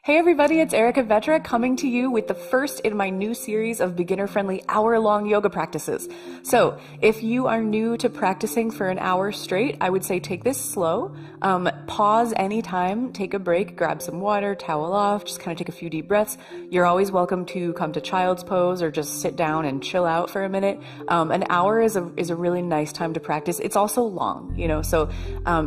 Hey everybody, it's Erica Vetra coming to you with the first in my new series of beginner-friendly hour-long yoga practices. So, if you are new to practicing for an hour straight, I would say take this slow. Pause anytime, take a break, grab some water, towel off, just kind of take a few deep breaths. You're always welcome to come to child's pose or just sit down and chill out for a minute. An hour is a really nice time to practice. It's also long, so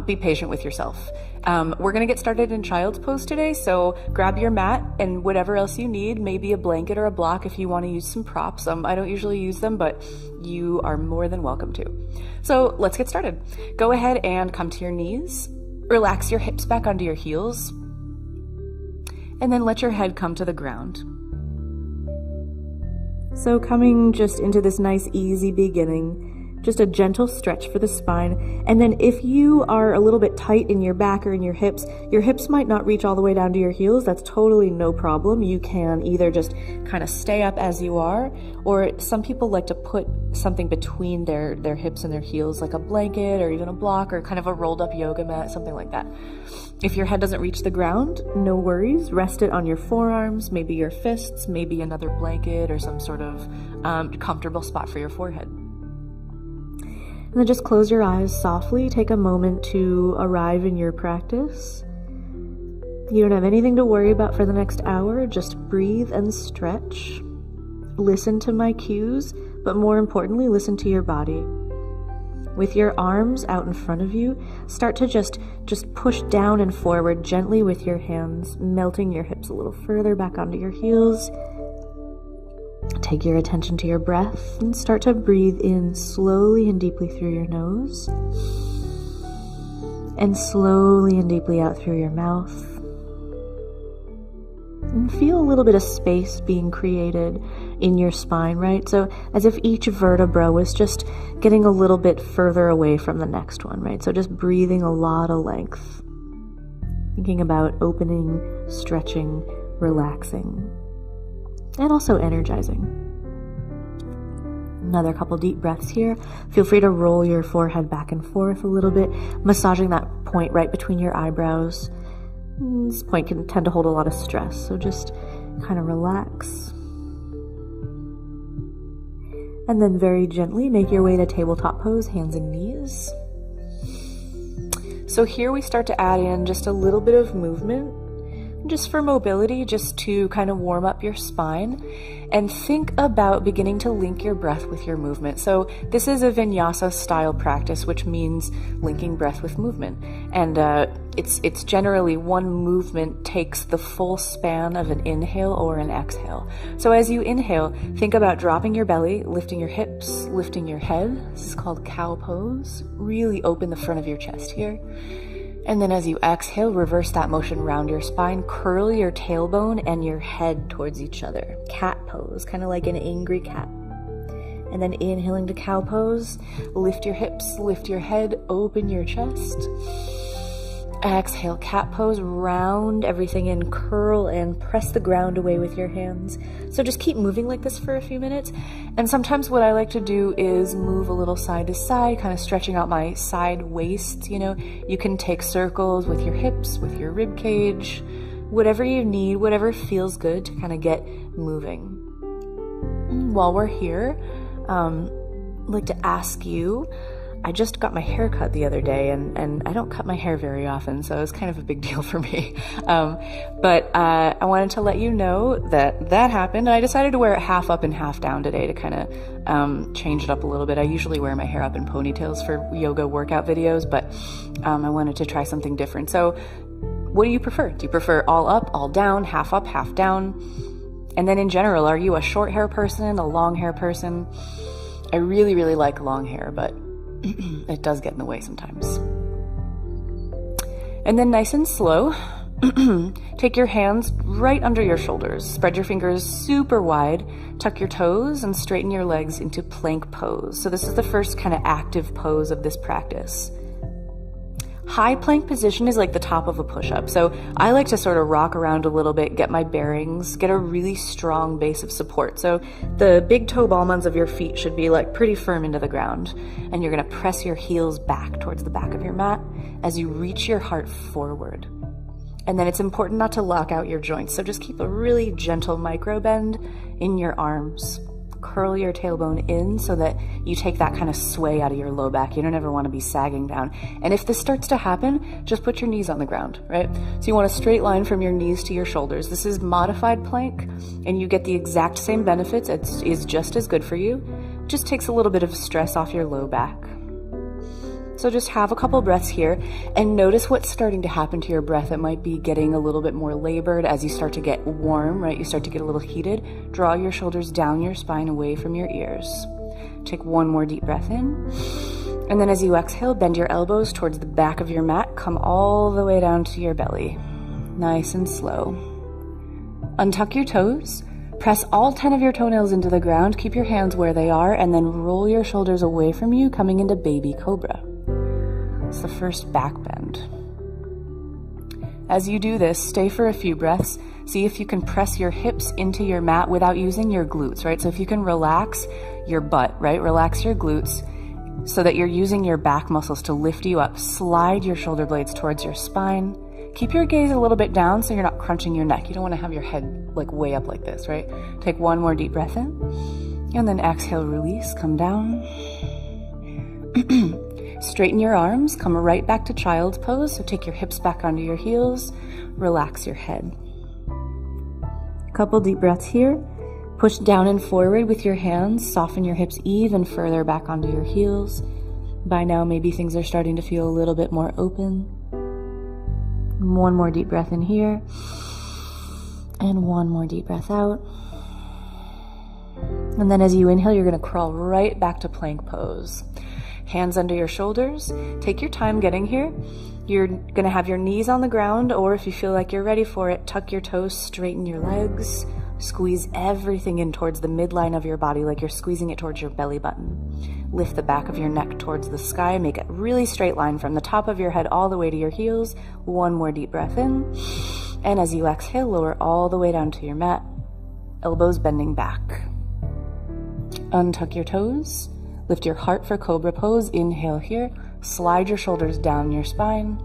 be patient with yourself. We're going to get started in child's pose today, so grab your mat and whatever else you need, maybe a blanket or a block if you want to use some props. I don't usually use them, but you are more than welcome to. So let's get started. Go ahead and come to your knees, relax your hips back onto your heels, and then let your head come to the ground. So coming just into this nice easy beginning, just a gentle stretch for the spine. And then if you are a little bit tight in your back or in your hips might not reach all the way down to your heels. That's totally no problem. You can either just kind of stay up as you are, or some people like to put something between their hips and their heels, like a blanket or even a block or kind of a rolled up yoga mat, something like that. If your head doesn't reach the ground, no worries. Rest it on your forearms, maybe your fists, maybe another blanket or some sort of comfortable spot for your forehead. And then just close your eyes softly. Take a moment to arrive in your practice. You don't have anything to worry about for the next hour. Just breathe and stretch. Listen to my cues, but more importantly, listen to your body. With your arms out in front of you, start to just push down and forward gently with your hands, melting your hips a little further back onto your heels. Take your attention to your breath and start to breathe in slowly and deeply through your nose and slowly and deeply out through your mouth. And feel a little bit of space being created in your spine, right? So as if each vertebra was just getting a little bit further away from the next one, right? So just breathing a lot of length. Thinking about opening, stretching, relaxing, and also energizing. Another couple deep breaths here. Feel free to roll your forehead back and forth a little bit, massaging that point right between your eyebrows. This point can tend to hold a lot of stress, so just kind of relax. And then very gently make your way to tabletop pose, hands and knees. So here we start to add in just a little bit of movement, just for mobility, just to kind of warm up your spine, and think about beginning to link your breath with your movement. So this is a vinyasa style practice, which means linking breath with movement. And it's generally one movement takes the full span of an inhale or an exhale. So as you inhale, think about dropping your belly, lifting your hips, lifting your head. This is called cow pose. Really open the front of your chest here. And then as you exhale, reverse that motion round your spine, curl your tailbone and your head towards each other. Cat pose, kind of like an angry cat. And then inhaling to cow pose, lift your hips, lift your head, open your chest. Exhale, cat pose, round everything in, curl and press the ground away with your hands. So just keep moving like this for a few minutes. And sometimes what I like to do is move a little side to side, kind of stretching out my side waist. You can take circles with your hips, with your rib cage, whatever you need, whatever feels good to kind of get moving. While we're here, I'd like to ask you, I just got my hair cut the other day, and I don't cut my hair very often, so it's kind of a big deal for me. But I wanted to let you know that happened, and I decided to wear it half up and half down today to kind of change it up a little bit. I usually wear my hair up in ponytails for yoga workout videos, but I wanted to try something different. So what do you prefer? Do you prefer all up, all down, half up, half down? And then in general, are you a short hair person, a long hair person? I really, really like long hair, but it does get in the way sometimes. And then nice and slow, take your hands right under your shoulders, spread your fingers super wide, tuck your toes, and straighten your legs into plank pose. So this is the first kind of active pose of this practice. High plank position is like the top of a push-up. So I like to sort of rock around a little bit, get my bearings, get a really strong base of support. So the big toe ball mounds of your feet should be like pretty firm into the ground. And you're going to press your heels back towards the back of your mat as you reach your heart forward. And then it's important not to lock out your joints. So just keep a really gentle micro bend in your arms. Curl your tailbone in so that you take that kind of sway out of your low back. You don't ever want to be sagging down. And if this starts to happen, just put your knees on the ground, right? So you want a straight line from your knees to your shoulders. This is modified plank, and you get the exact same benefits. It is just as good for you. It just takes a little bit of stress off your low back. So just have a couple breaths here and notice what's starting to happen to your breath. It might be getting a little bit more labored as you start to get warm, right? You start to get a little heated. Draw your shoulders down your spine away from your ears. Take one more deep breath in. And then as you exhale, bend your elbows towards the back of your mat. Come all the way down to your belly. Nice and slow. Untuck your toes. Press all 10 of your toenails into the ground. Keep your hands where they are, and then roll your shoulders away from you, coming into baby cobra. It's the first back bend. As you do this, stay for a few breaths. See if you can press your hips into your mat without using your glutes, right? So if you can relax your butt, right? Relax your glutes so that you're using your back muscles to lift you up. Slide your shoulder blades towards your spine. Keep your gaze a little bit down so you're not crunching your neck. You don't want to have your head like way up like this, right? Take one more deep breath in, and then exhale, release, come down. Straighten your arms, come right back to child's pose. So take your hips back onto your heels, relax your head. Couple deep breaths here. Push down and forward with your hands, soften your hips even further back onto your heels. By now, maybe things are starting to feel a little bit more open. One more deep breath in here, and one more deep breath out. And then as you inhale, you're going to crawl right back to plank pose. Hands under your shoulders. Take your time getting here. You're going to have your knees on the ground, or if you feel like you're ready for it, tuck your toes, straighten your legs, squeeze everything in towards the midline of your body like you're squeezing it towards your belly button. Lift the back of your neck towards the sky. Make a really straight line from the top of your head all the way to your heels. One more deep breath in. And as you exhale, lower all the way down to your mat. Elbows bending back. Untuck your toes. Lift your heart for cobra pose. Inhale here. Slide your shoulders down your spine.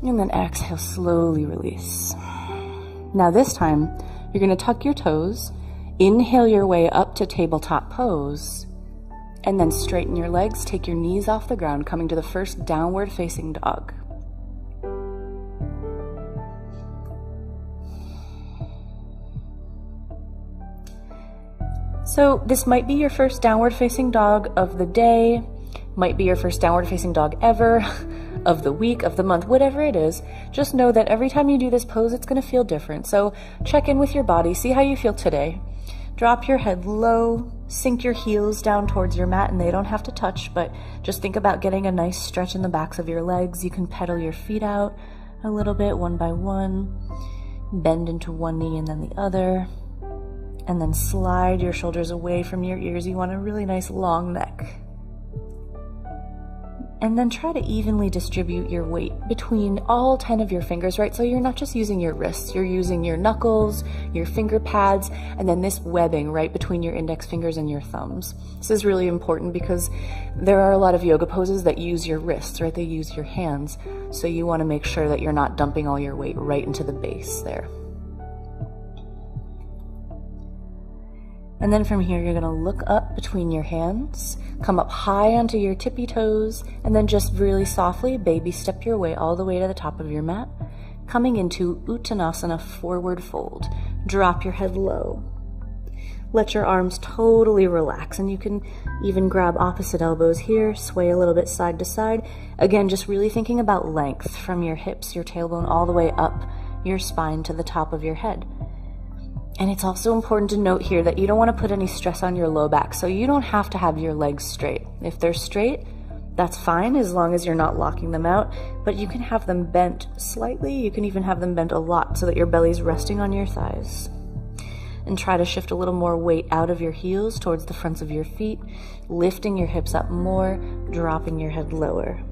And then exhale, slowly release. Now this time, you're going to tuck your toes. Inhale your way up to tabletop pose. And then straighten your legs. Take your knees off the ground, coming to the first downward facing dog. So this might be your first downward facing dog of the day, might be your first downward facing dog ever, of the week, of the month, whatever it is. Just know that every time you do this pose, it's going to feel different. So check in with your body, see how you feel today. Drop your head low, sink your heels down towards your mat, and they don't have to touch, but just think about getting a nice stretch in the backs of your legs. You can pedal your feet out a little bit, one by one. Bend into one knee and then the other. And then slide your shoulders away from your ears. You want a really nice long neck. And then try to evenly distribute your weight between all 10 of your fingers, right? So you're not just using your wrists, you're using your knuckles, your finger pads, and then this webbing right between your index fingers and your thumbs. This is really important because there are a lot of yoga poses that use your wrists, right? They use your hands. So you want to make sure that you're not dumping all your weight right into the base there. And then from here, you're going to look up between your hands, come up high onto your tippy toes, and then just really softly baby step your way all the way to the top of your mat, coming into Uttanasana forward fold. Drop your head low. Let your arms totally relax, and you can even grab opposite elbows here, sway a little bit side to side. Again, just really thinking about length from your hips, your tailbone, all the way up your spine to the top of your head. And it's also important to note here that you don't want to put any stress on your low back, so you don't have to have your legs straight. If they're straight, that's fine as long as you're not locking them out, but you can have them bent slightly. You can even have them bent a lot so that your belly's resting on your thighs. And try to shift a little more weight out of your heels towards the fronts of your feet, lifting your hips up more, dropping your head lower.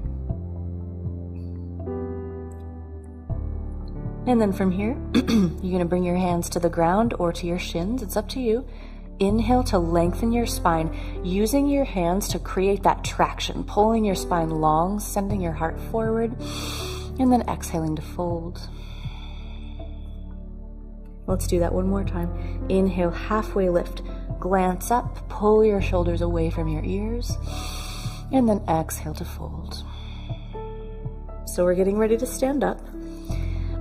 And then from here, you're going to bring your hands to the ground or to your shins. It's up to you. Inhale to lengthen your spine, using your hands to create that traction, pulling your spine long, sending your heart forward. And then exhaling to fold. Let's do that one more time. Inhale, halfway lift. Glance up, pull your shoulders away from your ears. And then exhale to fold. So we're getting ready to stand up.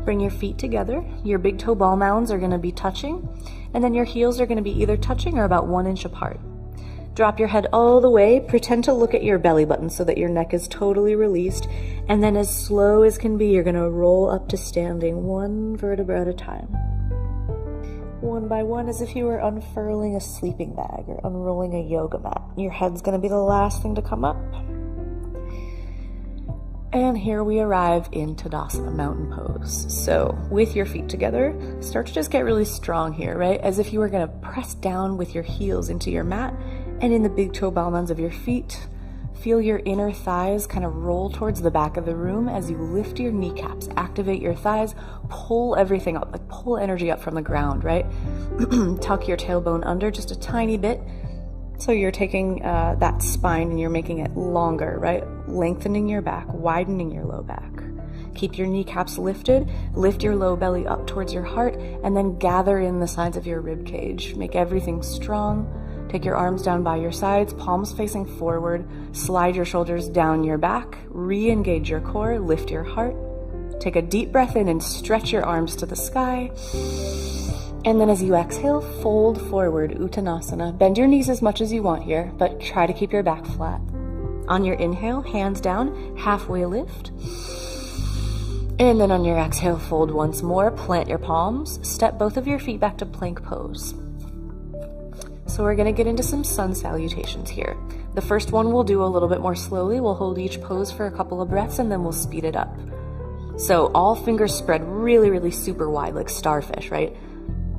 Bring your feet together. Your big toe ball mounds are going to be touching. And then your heels are going to be either touching or about 1 inch apart. Drop your head all the way. Pretend to look at your belly button so that your neck is totally released. And then as slow as can be, you're going to roll up to standing, 1 vertebra at a time. 1 by 1, as if you were unfurling a sleeping bag or unrolling a yoga mat. Your head's going to be the last thing to come up. And here we arrive in Tadasana, mountain pose. So with your feet together, start to just get really strong here, right? As if you were going to press down with your heels into your mat, and in the big toe ball mounds of your feet, feel your inner thighs kind of roll towards the back of the room as you lift your kneecaps, activate your thighs, pull everything up, like pull energy up from the ground, right? Tuck your tailbone under just a tiny bit. So you're taking that spine and you're making it longer, right? Lengthening your back, widening your low back. Keep your kneecaps lifted, lift your low belly up towards your heart, and then gather in the sides of your rib cage. Make everything strong. Take your arms down by your sides, palms facing forward. Slide your shoulders down your back. Re-engage your core, lift your heart. Take a deep breath in and stretch your arms to the sky. And then as you exhale, fold forward, Uttanasana. Bend your knees as much as you want here, but try to keep your back flat. On your inhale, hands down, halfway lift. And then on your exhale, fold once more, plant your palms, step both of your feet back to plank pose. So we're gonna get into some sun salutations here. The first one we'll do a little bit more slowly. We'll hold each pose for a couple of breaths and then we'll speed it up. So all fingers spread really, really super wide, like starfish, right?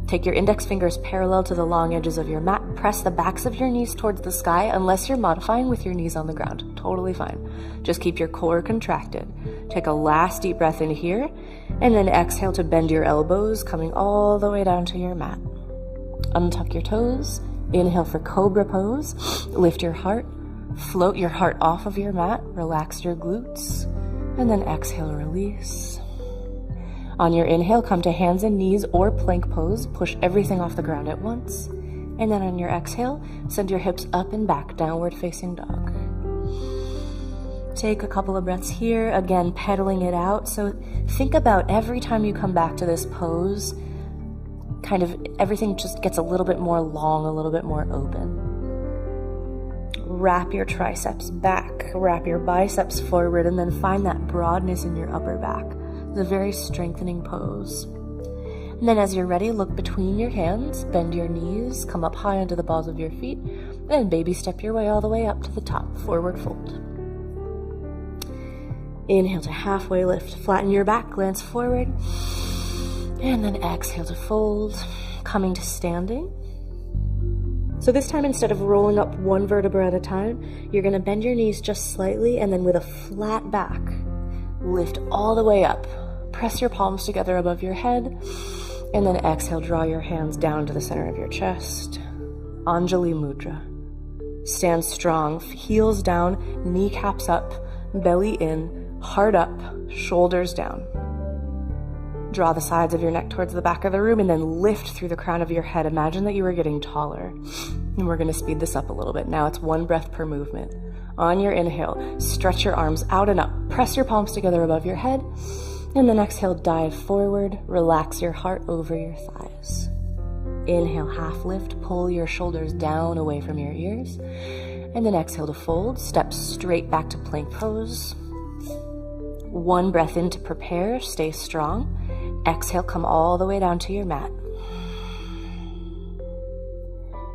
Take your index fingers parallel to the long edges of your mat. Press the backs of your knees towards the sky unless you're modifying with your knees on the ground. Totally fine. Just keep your core contracted. Take a last deep breath in here and then exhale to bend your elbows, coming all the way down to your mat. Untuck your toes. Inhale for cobra pose. Lift your heart. Float your heart off of your mat. Relax your glutes. And then exhale, release. On your inhale, come to hands and knees or plank pose. Push everything off the ground at once. And then on your exhale, send your hips up and back, downward facing dog. Take a couple of breaths here, again, pedaling it out. So think about every time you come back to this pose, kind of everything just gets a little bit more long, a little bit more open. Wrap your triceps back, wrap your biceps forward, and then find that broadness in your upper back. It's a very strengthening pose. And then as you're ready, look between your hands, bend your knees, come up high onto the balls of your feet, and baby step your way all the way up to the top, forward fold. Inhale to halfway lift, flatten your back, glance forward, and then exhale to fold, coming to standing. So this time, instead of rolling up 1 vertebra at a time, you're gonna bend your knees just slightly, and then with a flat back, lift all the way up. Press your palms together above your head, and then exhale, draw your hands down to the center of your chest. Anjali Mudra. Stand strong, heels down, kneecaps up, belly in, heart up, shoulders down. Draw the sides of your neck towards the back of the room and then lift through the crown of your head. Imagine that you were getting taller. And we're gonna speed this up a little bit. Now it's 1 breath per movement. On your inhale, stretch your arms out and up. Press your palms together above your head. And then exhale, dive forward. Relax your heart over your thighs. Inhale, half lift. Pull your shoulders down away from your ears. And then exhale to fold. Step straight back to plank pose. 1 breath in to prepare. Stay strong. Exhale, come all the way down to your mat.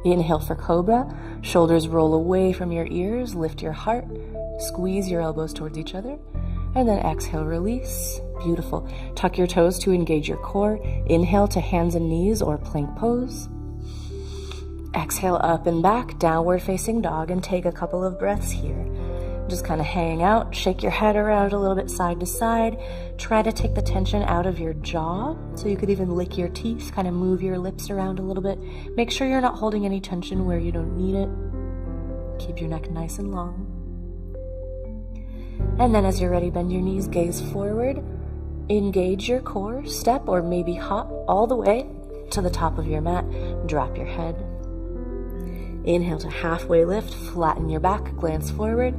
Inhale for cobra. Shoulders roll away from your ears. Lift your heart. Squeeze your elbows towards each other. And then exhale, release. Beautiful. Tuck your toes to engage your core. Inhale to hands and knees or plank pose. Exhale, up and back, downward facing dog, and take a couple of breaths here. Just kind of hang out, shake your head around a little bit side to side. Try to take the tension out of your jaw. So you could even lick your teeth, kind of move your lips around a little bit. Make sure you're not holding any tension where you don't need it. Keep your neck nice and long. And then as you're ready, bend your knees, gaze forward. Engage your core, step or maybe hop all the way to the top of your mat. Drop your head. Inhale to halfway lift, flatten your back, glance forward.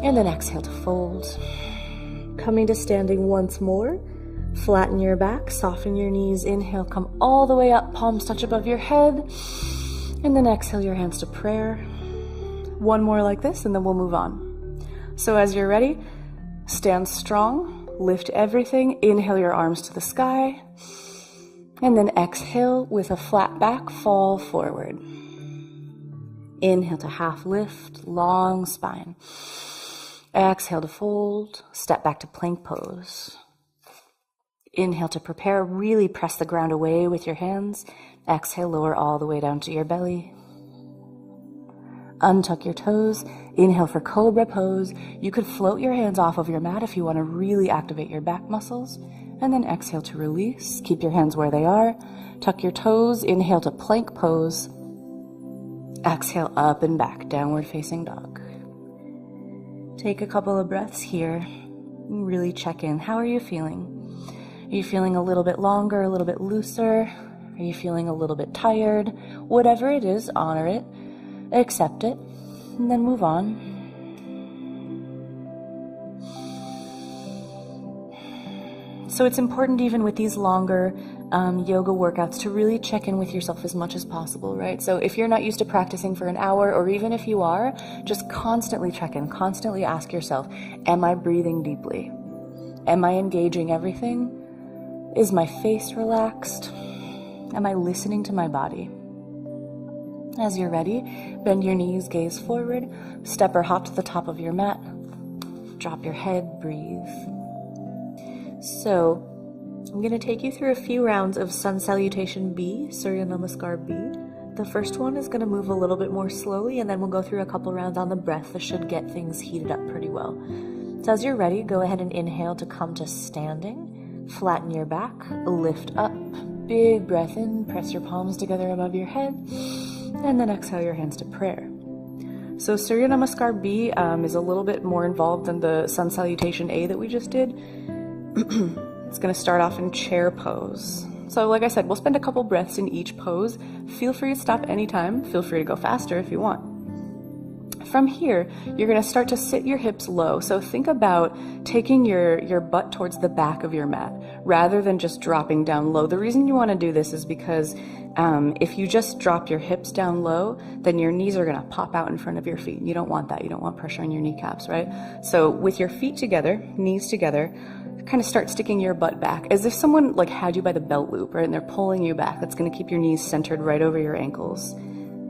And then exhale to fold. Coming to standing once more. Flatten your back, soften your knees. Inhale, come all the way up, palms touch above your head. And then exhale your hands to prayer. One more like this, and then we'll move on. So as you're ready, stand strong, lift everything. Inhale your arms to the sky. And then exhale with a flat back, fall forward. Inhale to half lift, long spine. Exhale to fold, step back to plank pose. Inhale to prepare, really press the ground away with your hands. Exhale, lower all the way down to your belly. Untuck your toes. Inhale for cobra pose. You could float your hands off of your mat if you want to really activate your back muscles. And then exhale to release. Keep your hands where they are. Tuck your toes. Inhale to plank pose. Exhale up and back, downward facing dog. Take a couple of breaths here. Really check in. How are you feeling? Are you feeling a little bit longer, a little bit looser? Are you feeling a little bit tired? Whatever it is, honor it, accept it, and then move on. So it's important even with these longer yoga workouts to really check in with yourself as much as possible, right? So if you're not used to practicing for an hour, or even if you are, just constantly check in, constantly ask yourself, am I breathing deeply? Am I engaging everything? Is my face relaxed? Am I listening to my body? As you're ready, bend your knees, gaze forward, step or hop to the top of your mat, drop your head, breathe. So, I'm going to take you through a few rounds of Sun Salutation B, Surya Namaskar B. The first one is going to move a little bit more slowly, and then we'll go through a couple rounds on the breath. This should get things heated up pretty well. So as you're ready, go ahead and inhale to come to standing. Flatten your back, lift up. Big breath in, press your palms together above your head, and then exhale your hands to prayer. So Surya Namaskar B is a little bit more involved than the Sun Salutation A that we just did. It's going to start off in chair pose. So like I said, we'll spend a couple breaths in each pose. Feel free to stop anytime. Feel free to go faster if you want. From here, you're going to start to sit your hips low. So think about taking your butt towards the back of your mat rather than just dropping down low. The reason you want to do this is because if you just drop your hips down low, then your knees are going to pop out in front of your feet. You don't want that. You don't want pressure on your kneecaps, right? So with your feet together, knees together, kind of start sticking your butt back as if someone like had you by the belt loop, right? And they're pulling you back. That's going to keep your knees centered right over your ankles.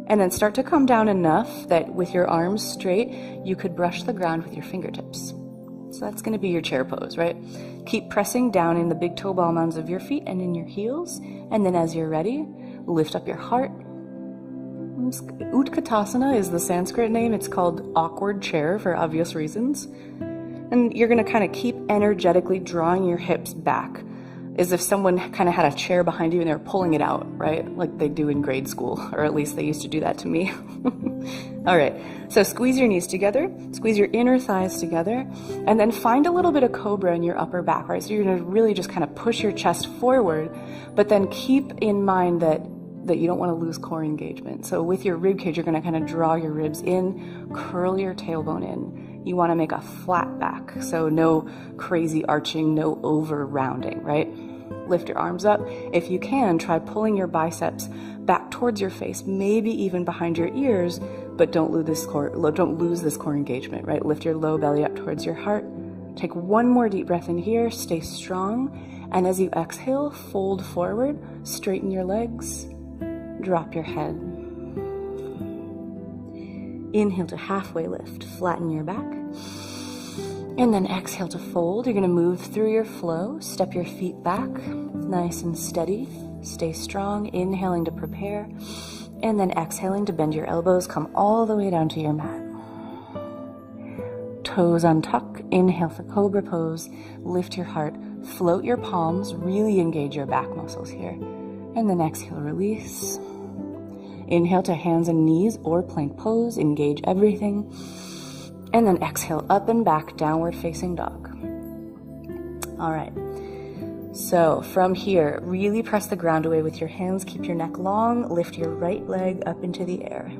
And then start to come down enough that with your arms straight, you could brush the ground with your fingertips. So that's going to be your chair pose, right? Keep pressing down in the big toe ball mounds of your feet and in your heels. And then as you're ready, lift up your heart. Utkatasana is the Sanskrit name. It's called awkward chair for obvious reasons. And you're going to kind of keep energetically drawing your hips back as if someone kind of had a chair behind you and they're pulling it out, right? Like they do in grade school, or at least they used to do that to me. All right, so squeeze your knees together, squeeze your inner thighs together, and then find a little bit of cobra in your upper back, right? So you're going to really just kind of push your chest forward, but then keep in mind that you don't want to lose core engagement. So with your rib cage, you're going to kind of draw your ribs in, curl your tailbone in. You want to make a flat back, so no crazy arching, no over rounding, right? Lift your arms up. If you can, try pulling your biceps back towards your face, maybe even behind your ears, but don't lose this core engagement, right? Lift your low belly up towards your heart. Take one more deep breath in here, stay strong, and as you exhale, fold forward, straighten your legs, drop your head. Inhale to halfway lift, flatten your back. And then exhale to fold. You're going to move through your flow, step your feet back, nice and steady. Stay strong, inhaling to prepare, and then exhaling to bend your elbows, come all the way down to your mat. Toes untuck, inhale for cobra pose, lift your heart, float your palms, really engage your back muscles here. And then exhale, release. Inhale to hands and knees or plank pose, engage everything. And then exhale up and back, downward facing dog. All right, So from here, really press the ground away with your hands, keep your neck long, lift your right leg up into the air.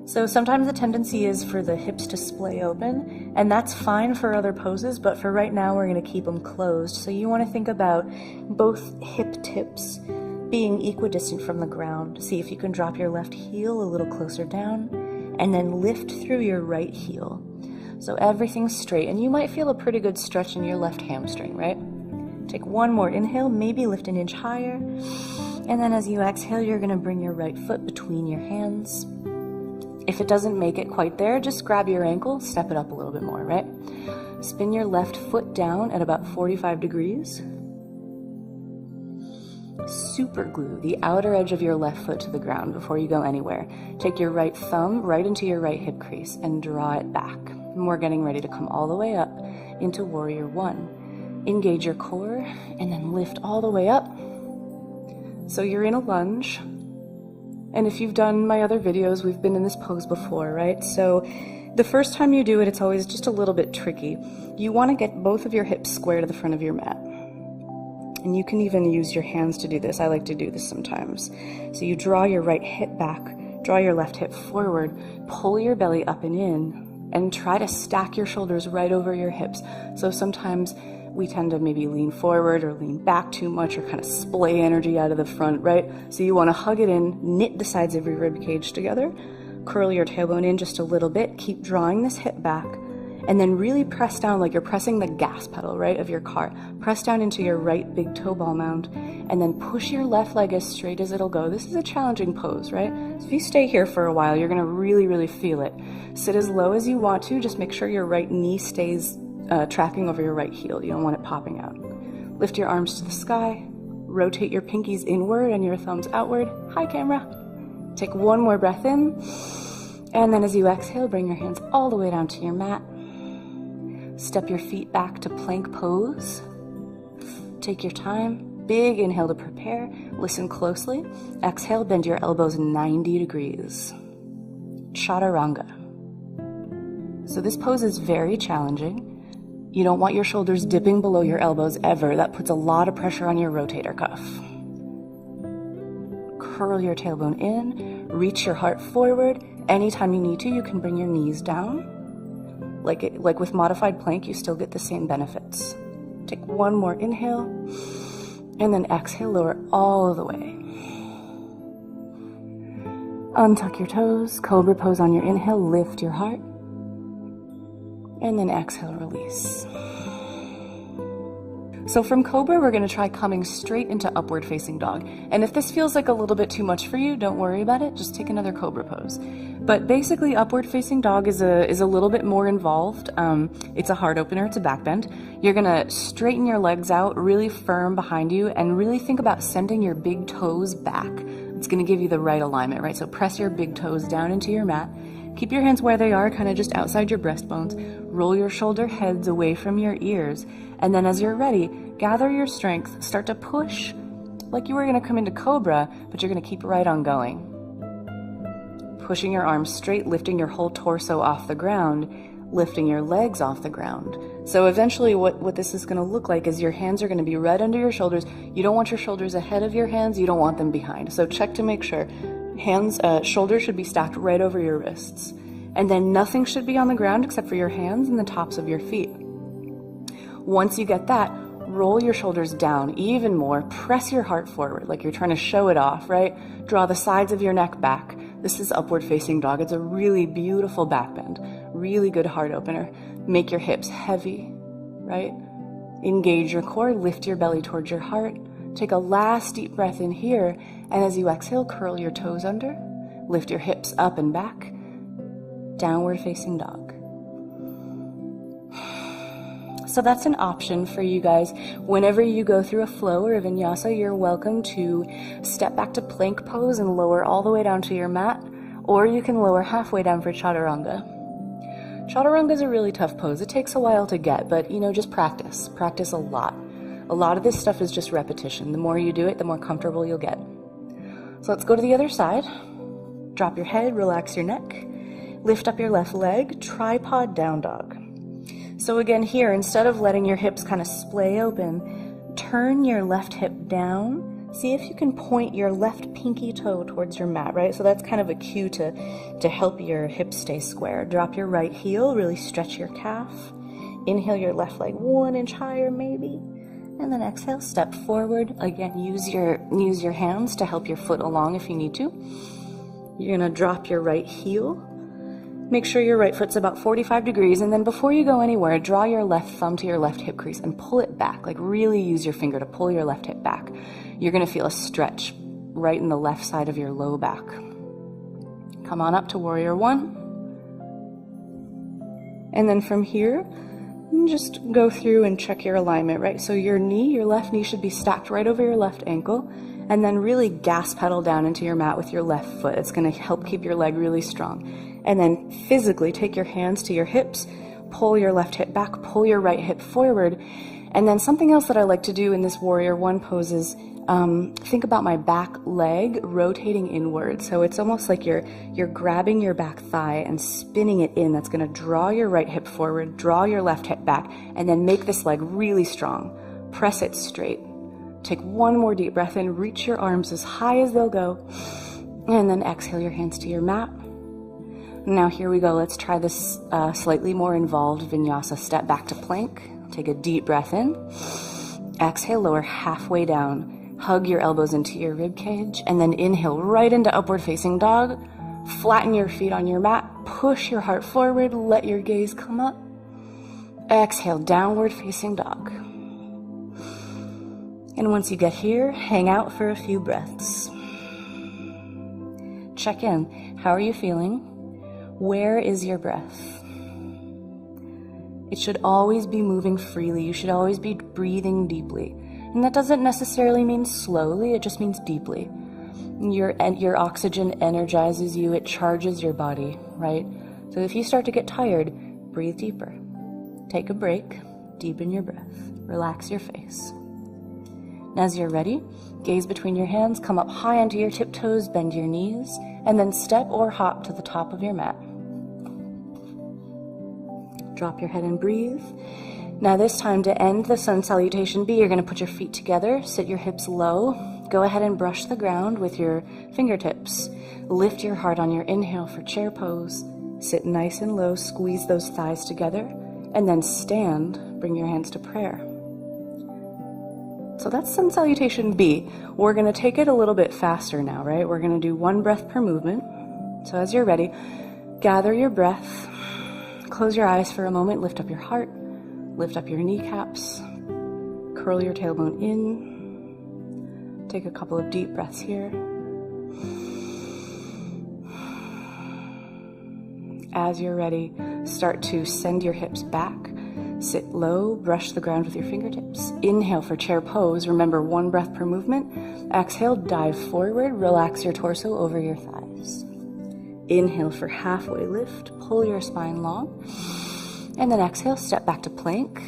So sometimes the tendency is for the hips to splay open, and that's fine for other poses, but for right now we're gonna keep them closed. So you wanna think about both hip tips being equidistant from the ground. See if you can drop your left heel a little closer down, and then lift through your right heel. So everything's straight, and you might feel a pretty good stretch in your left hamstring, right? Take one more inhale, maybe lift an inch higher. And then as you exhale, you're gonna bring your right foot between your hands. If it doesn't make it quite there, just grab your ankle, step it up a little bit more, right? Spin your left foot down at about 45 degrees. Super glue the outer edge of your left foot to the ground before you go anywhere. Take your right thumb right into your right hip crease and draw it back. And we're getting ready to come all the way up into Warrior One. Engage your core and then lift all the way up. So you're in a lunge. And if you've done my other videos, we've been in this pose before, right? So the first time you do it, it's always just a little bit tricky. You want to get both of your hips square to the front of your mat. And you can even use your hands to do this. I like to do this sometimes. So you draw your right hip back, draw your left hip forward, pull your belly up and in, and try to stack your shoulders right over your hips. So sometimes we tend to maybe lean forward or lean back too much or kind of splay energy out of the front, right? So you want to hug it in, knit the sides of your rib cage together, curl your tailbone in just a little bit, keep drawing this hip back, and then really press down like you're pressing the gas pedal, right, of your car. Press down into your right big toe ball mound, and then push your left leg as straight as it'll go. This is a challenging pose, right? So if you stay here for a while, you're gonna really, really feel it. Sit as low as you want to, just make sure your right knee stays tracking over your right heel. You don't want it popping out. Lift your arms to the sky, rotate your pinkies inward and your thumbs outward. Hi, camera. Take one more breath in, and then as you exhale, bring your hands all the way down to your mat. Step your feet back to plank pose. Take your time. Big inhale to prepare. Listen closely. Exhale, bend your elbows 90 degrees. Chaturanga. So this pose is very challenging. You don't want your shoulders dipping below your elbows ever. That puts a lot of pressure on your rotator cuff. Curl your tailbone in, reach your heart forward. Anytime you need to, you can bring your knees down. Like with modified plank, you still get the same benefits. Take one more inhale, and then exhale, lower all the way. Untuck your toes, cobra pose on your inhale, lift your heart. And then exhale, release. So from Cobra, we're gonna try coming straight into upward facing dog. And if this feels like a little bit too much for you, don't worry about it, just take another Cobra pose. But basically, upward facing dog is a little bit more involved. It's a heart opener, it's a back bend. You're gonna straighten your legs out really firm behind you and really think about sending your big toes back. It's gonna give you the right alignment, right? So press your big toes down into your mat. Keep your hands where they are, kind of just outside your breastbones. Roll your shoulder heads away from your ears. And then as you're ready, gather your strength. Start to push like you were going to come into Cobra, but you're going to keep right on going. Pushing your arms straight, lifting your whole torso off the ground, lifting your legs off the ground. So eventually what this is going to look like is your hands are going to be right under your shoulders. You don't want your shoulders ahead of your hands. You don't want them behind. So check to make sure. Shoulders should be stacked right over your wrists. And then nothing should be on the ground except for your hands and the tops of your feet. Once you get that, roll your shoulders down even more. Press your heart forward like you're trying to show it off, right? Draw the sides of your neck back. This is upward facing dog. It's a really beautiful back bend. Really good heart opener. Make your hips heavy, right? Engage your core. Lift your belly towards your heart. Take a last deep breath in here, and as you exhale, curl your toes under, lift your hips up and back, downward facing dog. So that's an option for you guys. Whenever you go through a flow or a vinyasa, you're welcome to step back to plank pose and lower all the way down to your mat, or you can lower halfway down for chaturanga. Chaturanga is a really tough pose. It takes a while to get, but just practice. Practice a lot. A lot of this stuff is just repetition. The more you do it, the more comfortable you'll get. So let's go to the other side. Drop your head, relax your neck. Lift up your left leg, tripod down dog. So again here, instead of letting your hips kind of splay open, turn your left hip down. See if you can point your left pinky toe towards your mat, right? So that's kind of a cue to help your hips stay square. Drop your right heel, really stretch your calf. Inhale your left leg 1 inch higher maybe. And then exhale, step forward. Again, use your hands to help your foot along if you need to. You're gonna drop your right heel. Make sure your right foot's about 45 degrees, and then before you go anywhere, draw your left thumb to your left hip crease and pull it back. Like really use your finger to pull your left hip back. You're gonna feel a stretch right in the left side of your low back. Come on up to Warrior One. And then from here, just go through and check your alignment, right? So your left knee should be stacked right over your left ankle, and then really gas pedal down into your mat with your left foot. It's gonna help keep your leg really strong. And then physically take your hands to your hips, pull your left hip back, pull your right hip forward. And then something else that I like to do in this Warrior One pose is think about my back leg rotating inward. So it's almost like you're grabbing your back thigh and spinning it in. That's gonna draw your right hip forward, draw your left hip back, and then make this leg really strong. Press it straight. Take one more deep breath in, reach your arms as high as they'll go, and then exhale your hands to your mat. Now here we go, let's try this slightly more involved vinyasa. Step back to plank, take a deep breath in, exhale, lower halfway down. Hug your elbows into your rib cage, and then inhale right into upward facing dog. Flatten your feet on your mat, push your heart forward, let your gaze come up. Exhale, downward facing dog. And once you get here, hang out for a few breaths. Check in. How are you feeling? Where is your breath? It should always be moving freely. You should always be breathing deeply. And that doesn't necessarily mean slowly, it just means deeply. Your oxygen energizes you, it charges your body, right? So if you start to get tired, breathe deeper. Take a break, deepen your breath, relax your face. And as you're ready, gaze between your hands, come up high onto your tiptoes, bend your knees, and then step or hop to the top of your mat. Drop your head and breathe. Now this time, to end the sun salutation B, you're going to put your feet together, sit your hips low, go ahead and brush the ground with your fingertips. Lift your heart on your inhale for chair pose. Sit nice and low, squeeze those thighs together, and then stand, bring your hands to prayer. So that's sun salutation B. We're going to take it a little bit faster now, right? We're going to do 1 breath per movement. So as you're ready, gather your breath, close your eyes for a moment, lift up your heart. Lift up your kneecaps, curl your tailbone in, take a couple of deep breaths here. As you're ready, start to send your hips back, sit low, brush the ground with your fingertips. Inhale for chair pose, remember 1 breath per movement. Exhale, dive forward, relax your torso over your thighs. Inhale for halfway lift, pull your spine long. And then exhale, step back to plank,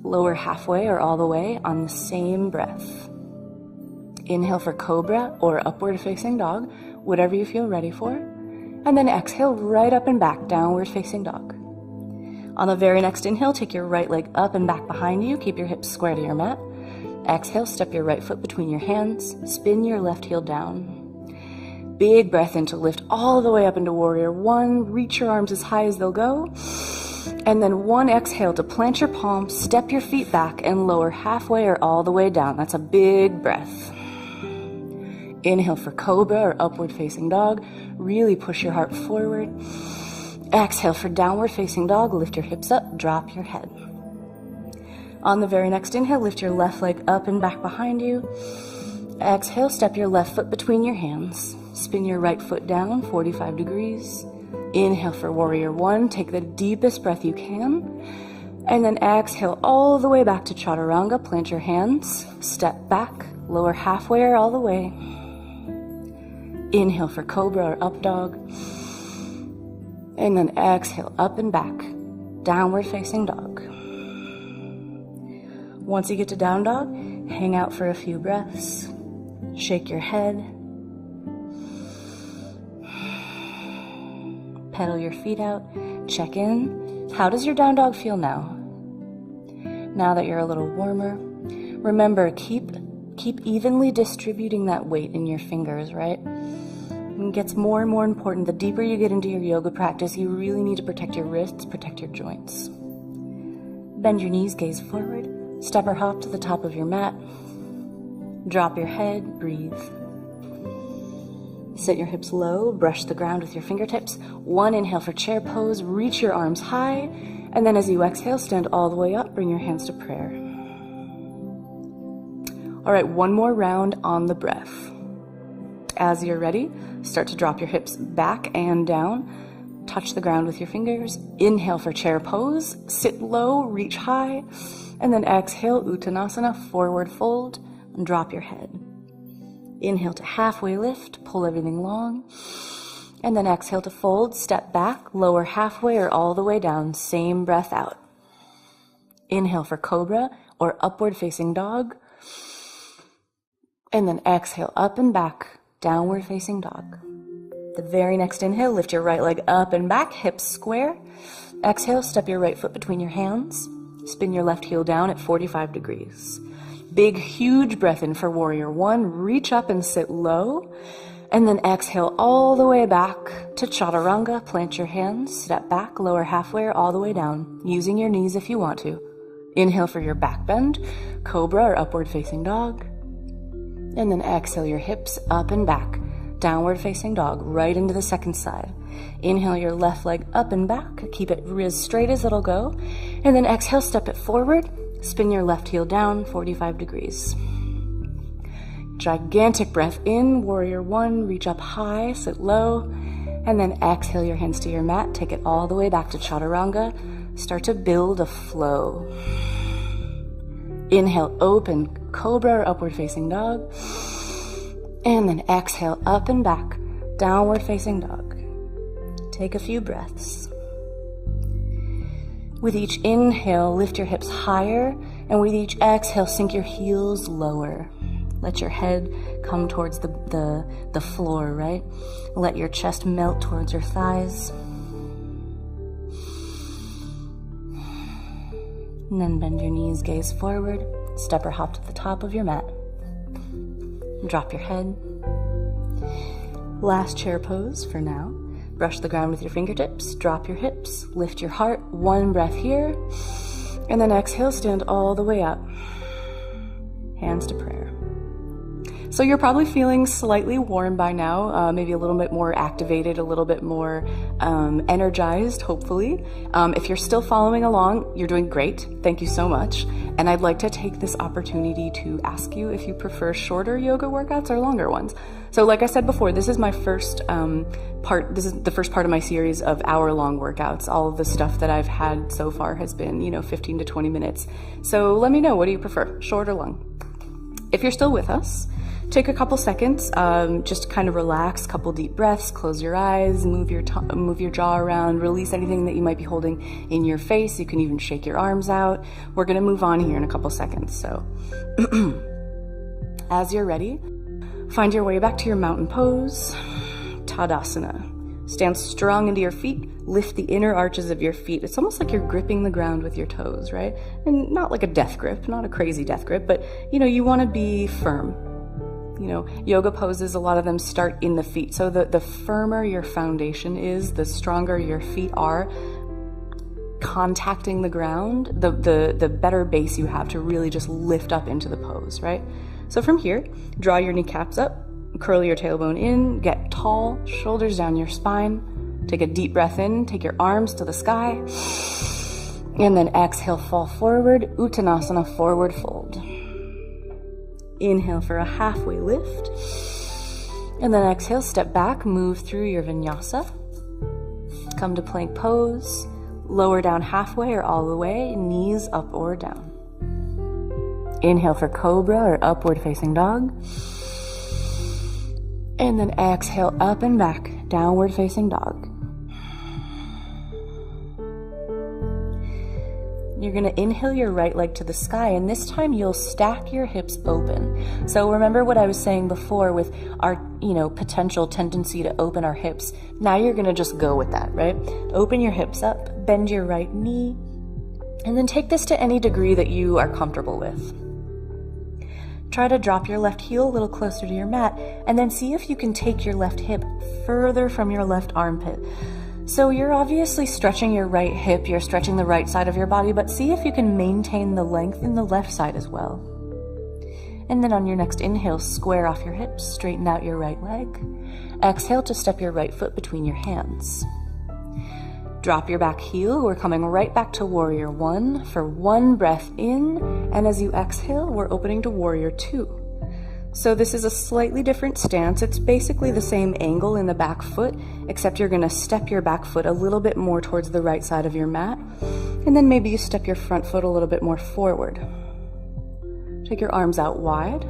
lower halfway or all the way on the same breath. Inhale for cobra or upward facing dog, whatever you feel ready for. And then exhale, right up and back, downward facing dog. On the very next inhale, take your right leg up and back behind you, keep your hips square to your mat. Exhale, step your right foot between your hands, spin your left heel down. Big breath in to lift all the way up into Warrior One, reach your arms as high as they'll go. And then 1 exhale to plant your palms, step your feet back, and lower halfway or all the way down. That's a big breath. Inhale for cobra or upward facing dog. Really push your heart forward. Exhale for downward facing dog. Lift your hips up, drop your head. On the very next inhale, lift your left leg up and back behind you. Exhale, step your left foot between your hands. Spin your right foot down 45 degrees. Inhale for Warrior One, take the deepest breath you can, and then exhale all the way back to Chaturanga. Plant your hands, step back, lower halfway or all the way. Inhale for Cobra or Up Dog, and then exhale up and back, Downward Facing Dog. Once you get to Down Dog, hang out for a few breaths, shake your head, pedal your feet out, check in. How does your down dog feel now? Now that you're a little warmer, Remember, keep evenly distributing that weight in your fingers, right? It gets more and more important. The deeper you get into your yoga practice, you really need to protect your wrists, protect your joints. Bend your knees, gaze forward. Step or hop to the top of your mat. Drop your head, breathe. Sit your hips low, brush the ground with your fingertips. One inhale for chair pose, reach your arms high, and then as you exhale, stand all the way up, bring your hands to prayer. All right, one more round on the breath. As you're ready, start to drop your hips back and down. Touch the ground with your fingers. Inhale for chair pose. Sit low, reach high. And then exhale, Uttanasana, forward fold, and drop your head. Inhale to halfway lift, pull everything long. And then exhale to fold, step back, lower halfway or all the way down. Same breath out. Inhale for cobra or upward facing dog. And then exhale up and back, downward facing dog. The very next inhale, lift your right leg up and back, hips square. Exhale, step your right foot between your hands. Spin your left heel down at 45 degrees. Big, huge breath in for warrior one. Reach up and sit low. And then exhale all the way back to chaturanga. Plant your hands, step back, lower halfway or all the way down, using your knees if you want to. Inhale for your back bend, cobra or upward facing dog. And then exhale your hips up and back, downward facing dog, right into the second side. Inhale your left leg up and back, keep it as straight as it'll go. And then exhale, step it forward, spin your left heel down 45 degrees. Gigantic breath in, warrior one, reach up high, sit low. And then exhale your hands to your mat, take it all the way back to chaturanga. Start to build a flow. Inhale, open, cobra or upward facing dog. And then exhale up and back, downward facing dog. Take a few breaths. With each inhale, lift your hips higher, and with each exhale, sink your heels lower. Let your head come towards the floor, right? Let your chest melt towards your thighs. And then bend your knees, gaze forward, step or hop to the top of your mat. Drop your head. Last chair pose for now. Brush the ground with your fingertips, drop your hips, lift your heart, one breath here, and then exhale, stand all the way up. Hands to prayer. So you're probably feeling slightly warm by now, maybe a little bit more activated, a little bit more energized, hopefully. If you're still following along, you're doing great. Thank you so much. And I'd like to take this opportunity to ask you if you prefer shorter yoga workouts or longer ones. So like I said before, this is my first this is the first part of my series of hour-long workouts. All of the stuff that I've had so far has been, 15 to 20 minutes. So let me know, what do you prefer, short or long? If you're still with us, take a couple seconds, just kind of relax, couple deep breaths, close your eyes, move your jaw around, release anything that you might be holding in your face. You can even shake your arms out. We're gonna move on here in a couple seconds. So as you're ready, find your way back to your mountain pose, Tadasana. Stand strong into your feet, lift the inner arches of your feet. It's almost like you're gripping the ground with your toes, right? And not like a death grip, not a crazy death grip, but you wanna be firm. Yoga poses, a lot of them start in the feet. So the firmer your foundation is, the stronger your feet are contacting the ground, the better base you have to really just lift up into the pose, right? So from here, draw your kneecaps up, curl your tailbone in, get tall, shoulders down your spine. Take a deep breath in, take your arms to the sky, and then exhale, fall forward, Uttanasana, forward fold. Inhale for a halfway lift, and then exhale, step back, move through your vinyasa. Come to plank pose, lower down halfway or all the way, knees up or down. Inhale for cobra or upward facing dog, and then exhale up and back, downward facing dog. You're gonna inhale your right leg to the sky, and this time you'll stack your hips open. So remember what I was saying before with our, potential tendency to open our hips. Now you're gonna just go with that, right? Open your hips up, bend your right knee, and then take this to any degree that you are comfortable with. Try to drop your left heel a little closer to your mat, and then see if you can take your left hip further from your left armpit. So you're obviously stretching your right hip, you're stretching the right side of your body, but see if you can maintain the length in the left side as well. And then on your next inhale, square off your hips, straighten out your right leg. Exhale to step your right foot between your hands. Drop your back heel. We're coming right back to Warrior One for one breath in, and as you exhale, we're opening to Warrior Two. So this is a slightly different stance. It's basically the same angle in the back foot, except you're gonna step your back foot a little bit more towards the right side of your mat, and then maybe you step your front foot a little bit more forward. Take your arms out wide.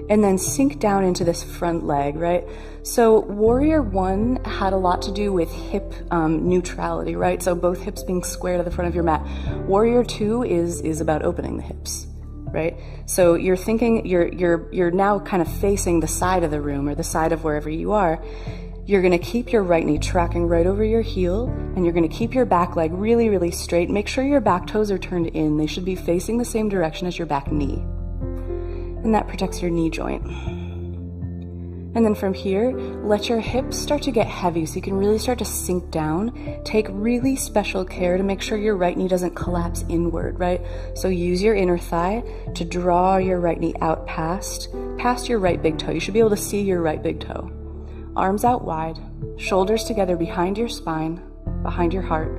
And then sink down into this front leg, right? So Warrior One had a lot to do with hip neutrality, right? So both hips being square to the front of your mat. Warrior Two is about opening the hips, right? So you're thinking, you're now kind of facing the side of the room or the side of wherever you are. You're gonna keep your right knee tracking right over your heel, and you're gonna keep your back leg really, really straight. Make sure your back toes are turned in. They should be facing the same direction as your back knee. And that protects your knee joint. And then from here, let your hips start to get heavy so you can really start to sink down. Take really special care to make sure your right knee doesn't collapse inward, right? So use your inner thigh to draw your right knee out past your right big toe. You should be able to see your right big toe. Arms out wide, shoulders together behind your spine, behind your heart,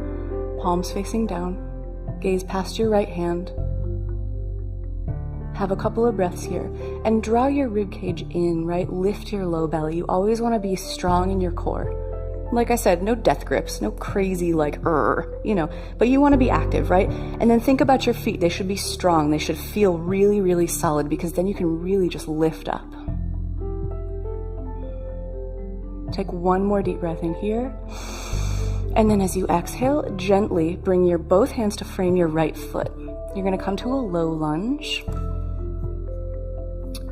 palms facing down, gaze past your right hand. Have a couple of breaths here and draw your rib cage in, right? Lift your low belly. You always want to be strong in your core. Like I said, no death grips, no crazy like, but you want to be active, right? And then think about your feet. They should be strong. They should feel really, really solid because then you can really just lift up. Take one more deep breath in here. And then as you exhale, gently bring your both hands to frame your right foot. You're going to come to a low lunge.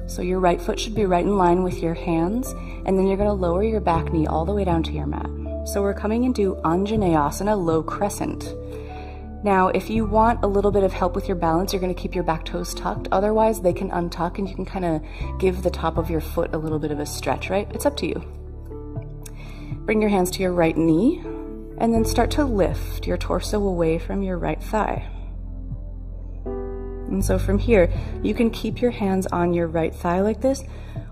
So your right foot should be right in line with your hands, and then you're going to lower your back knee all the way down to your mat. So we're coming into Anjaneyasana, low crescent. Now, if you want a little bit of help with your balance, you're going to keep your back toes tucked. Otherwise, they can untuck and you can kind of give the top of your foot a little bit of a stretch, right? It's up to you. Bring your hands to your right knee, and then start to lift your torso away from your right thigh. And so from here, you can keep your hands on your right thigh like this,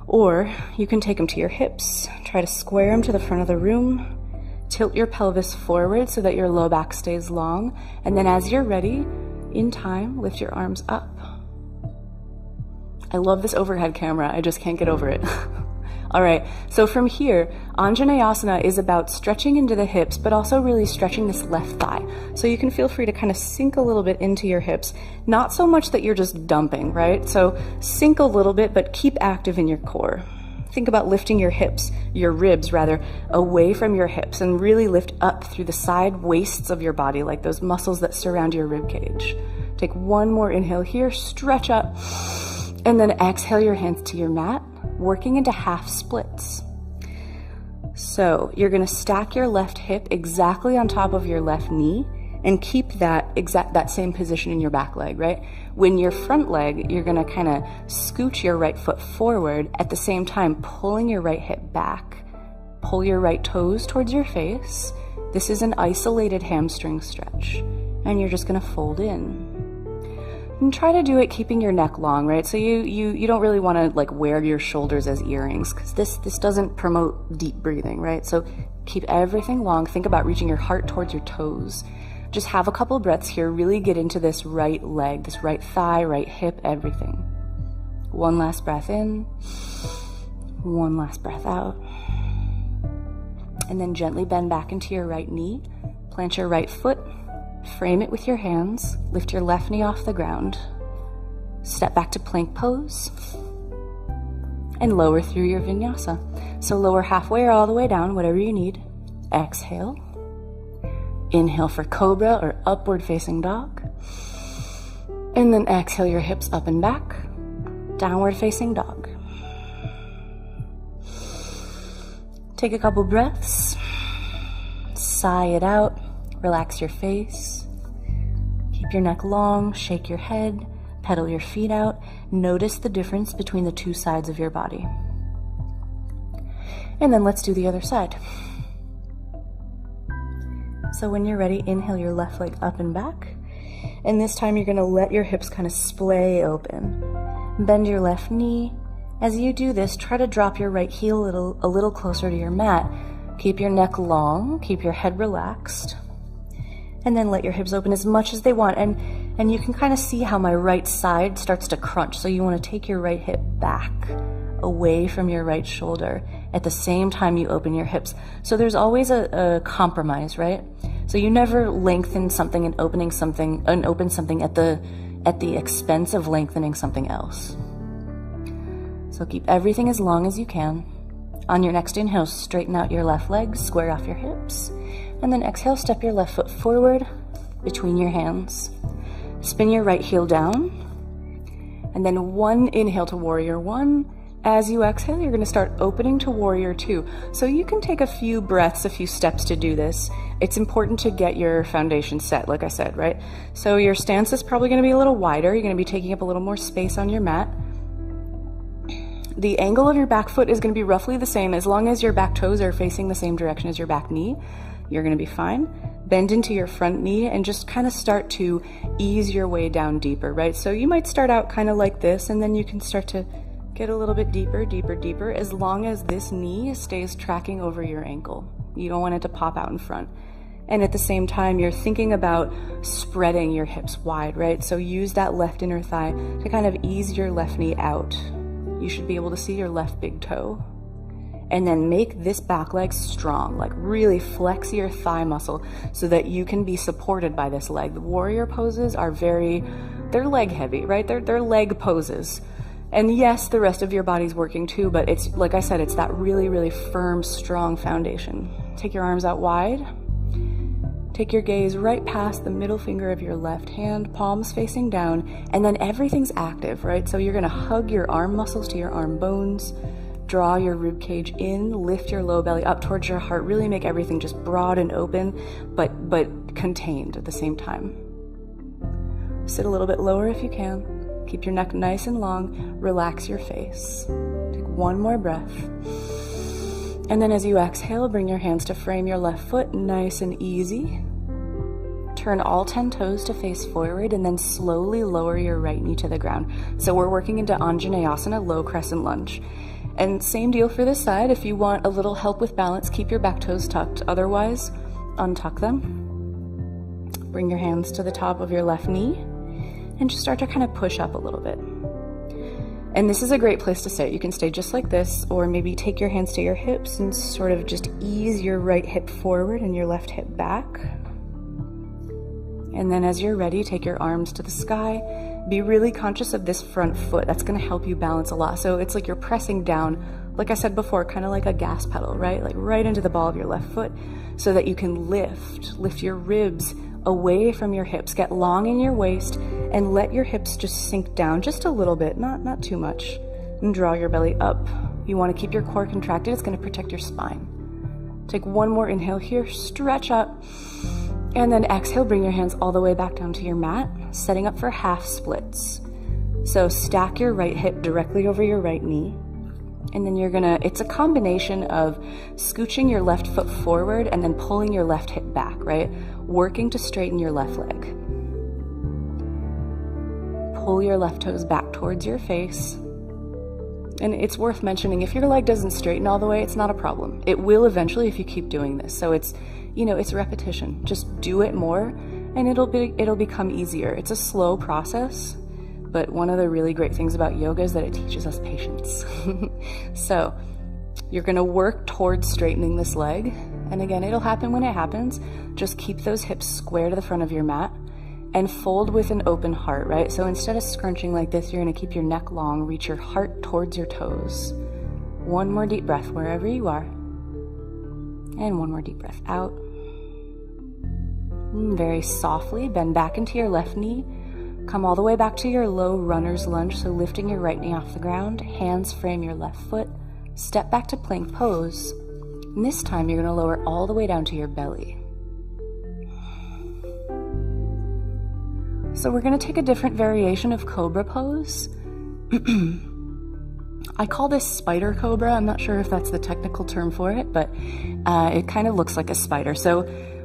or you can take them to your hips. Try to square them to the front of the room. Tilt your pelvis forward so that your low back stays long. And then as you're ready, in time, lift your arms up. I love this overhead camera. I just can't get over it. All right, so from here, Anjaneyasana is about stretching into the hips, but also really stretching this left thigh. So you can feel free to kind of sink a little bit into your hips, not so much that you're just dumping, right? So sink a little bit, but keep active in your core. Think about lifting your hips, your ribs rather, away from your hips and really lift up through the side waists of your body, like those muscles that surround your rib cage. Take one more inhale here, stretch up, and then exhale your hands to your mat, working into half splits. So you're going to stack your left hip exactly on top of your left knee and keep that same position in your back leg, right? When your front leg, you're going to kind of scooch your right foot forward, at the same time pulling your right hip back. Pull your right toes towards your face. This is an isolated hamstring stretch, and you're just going to fold in. And try to do it keeping your neck long, right? So you don't really want to like wear your shoulders as earrings, because this doesn't promote deep breathing, right? So keep everything long. Think about reaching your heart towards your toes. Just have a couple breaths here. Really get into this right leg, this right thigh, right hip, everything. One last breath in. One last breath out. And then gently bend back into your right knee. Plant your right foot. Frame it with your hands, lift your left knee off the ground, step back to plank pose, and lower through your vinyasa. So lower halfway or all the way down, whatever you need. Exhale. Inhale for cobra or upward facing dog. And then exhale your hips up and back, downward facing dog. Take a couple breaths, sigh it out. Relax your face, keep your neck long, shake your head, Pedal your feet out. Notice the difference between the two sides of your body. And then let's do the other side. So when you're ready, inhale your left leg up and back. And this time you're gonna let your hips kind of splay open. Bend your left knee. As you do this, try to drop your right heel a little closer to your mat. Keep your neck long, keep your head relaxed. And then let your hips open as much as they want. And you can kind of see how my right side starts to crunch. So you wanna take your right hip back, away from your right shoulder. At the same time you open your hips. So there's always a compromise, right? So you never lengthen something and open something at the expense of lengthening something else. So keep everything as long as you can. On your next inhale, straighten out your left leg, square off your hips. And then exhale, step your left foot forward between your hands. Spin your right heel down. And then one inhale to warrior one. As you exhale, you're gonna start opening to warrior two. So you can take a few breaths, a few steps to do this. It's important to get your foundation set, like I said, right? So your stance is probably gonna be a little wider. You're gonna be taking up a little more space on your mat. The angle of your back foot is gonna be roughly the same. As long as your back toes are facing the same direction as your back knee, you're gonna be fine. Bend into your front knee and just kind of start to ease your way down deeper, right? So you might start out kind of like this, and then you can start to get a little bit deeper, deeper, deeper, as long as this knee stays tracking over your ankle. You don't want it to pop out in front. And at the same time, you're thinking about spreading your hips wide, right? So use that left inner thigh to kind of ease your left knee out. You should be able to see your left big toe. And then make this back leg strong, like really flex your thigh muscle so that you can be supported by this leg. The warrior poses are they're leg heavy, right? They're leg poses. And yes, the rest of your body's working too, but it's, like I said, it's that really, really firm, strong foundation. Take your arms out wide. Take your gaze right past the middle finger of your left hand, palms facing down, and then everything's active, right? So you're gonna hug your arm muscles to your arm bones, draw your rib cage in, lift your low belly up towards your heart, really make everything just broad and open, but contained at the same time. Sit a little bit lower if you can. Keep your neck nice and long. Relax your face. Take one more breath. And then as you exhale, bring your hands to frame your left foot, nice and easy. Turn all 10 toes to face forward and then slowly lower your right knee to the ground. So we're working into Anjaneyasana, low crescent lunge. And same deal for this side. If you want a little help with balance, keep your back toes tucked. Otherwise, untuck them. Bring your hands to the top of your left knee. And just start to kind of push up a little bit. And this is a great place to sit. You can stay just like this, or maybe take your hands to your hips and sort of just ease your right hip forward and your left hip back. And then as you're ready, take your arms to the sky. Be really conscious of this front foot. That's gonna help you balance a lot. So it's like you're pressing down, like I said before, kind of like a gas pedal, right? Like right into the ball of your left foot so that you can lift your ribs away from your hips, get long in your waist, and let your hips just sink down just a little bit, not too much, and draw your belly up. You want to keep your core contracted. It's going to protect your spine. Take one more inhale here, stretch up, and then exhale, bring your hands all the way back down to your mat, setting up for half splits. So stack your right hip directly over your right knee, and then it's a combination of scooching your left foot forward and then pulling your left hip back, right? Working to straighten your left leg. Pull your left toes back towards your face. And it's worth mentioning, if your leg doesn't straighten all the way, it's not a problem. It will eventually if you keep doing this. So it's repetition. Just do it more and it'll become easier. It's a slow process. But one of the really great things about yoga is that it teaches us patience. So you're gonna work towards straightening this leg. And again, it'll happen when it happens. Just keep those hips square to the front of your mat and fold with an open heart, right? So instead of scrunching like this, you're gonna keep your neck long, reach your heart towards your toes. One more deep breath wherever you are. And one more deep breath out. And very softly bend back into your left knee. Come all the way back to your low runner's lunge, so lifting your right knee off the ground, hands frame your left foot, step back to plank pose, and this time you're going to lower all the way down to your belly. So we're going to take a different variation of cobra pose. I call this spider cobra. I'm not sure if that's the technical term for it, but it kind of looks like a spider. So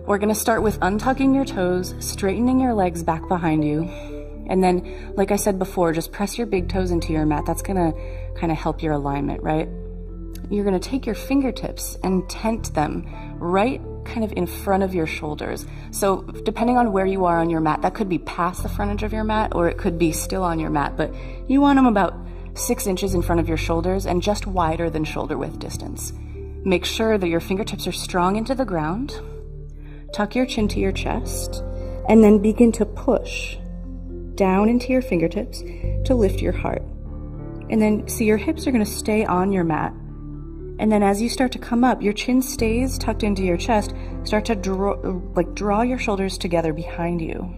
we're going to start with untucking your toes, straightening your legs back behind you. And then, like I said before, just press your big toes into your mat. That's going to kind of help your alignment, right? You're going to take your fingertips and tent them right kind of in front of your shoulders. So depending on where you are on your mat, that could be past the front edge of your mat, or it could be still on your mat, but you want them about 6 inches in front of your shoulders and just wider than shoulder width distance. Make sure that your fingertips are strong into the ground. Tuck your chin to your chest, and then begin to push down into your fingertips to lift your heart. And then see, your hips are going to stay on your mat. And then as you start to come up, your chin stays tucked into your chest. Start to draw your shoulders together behind you,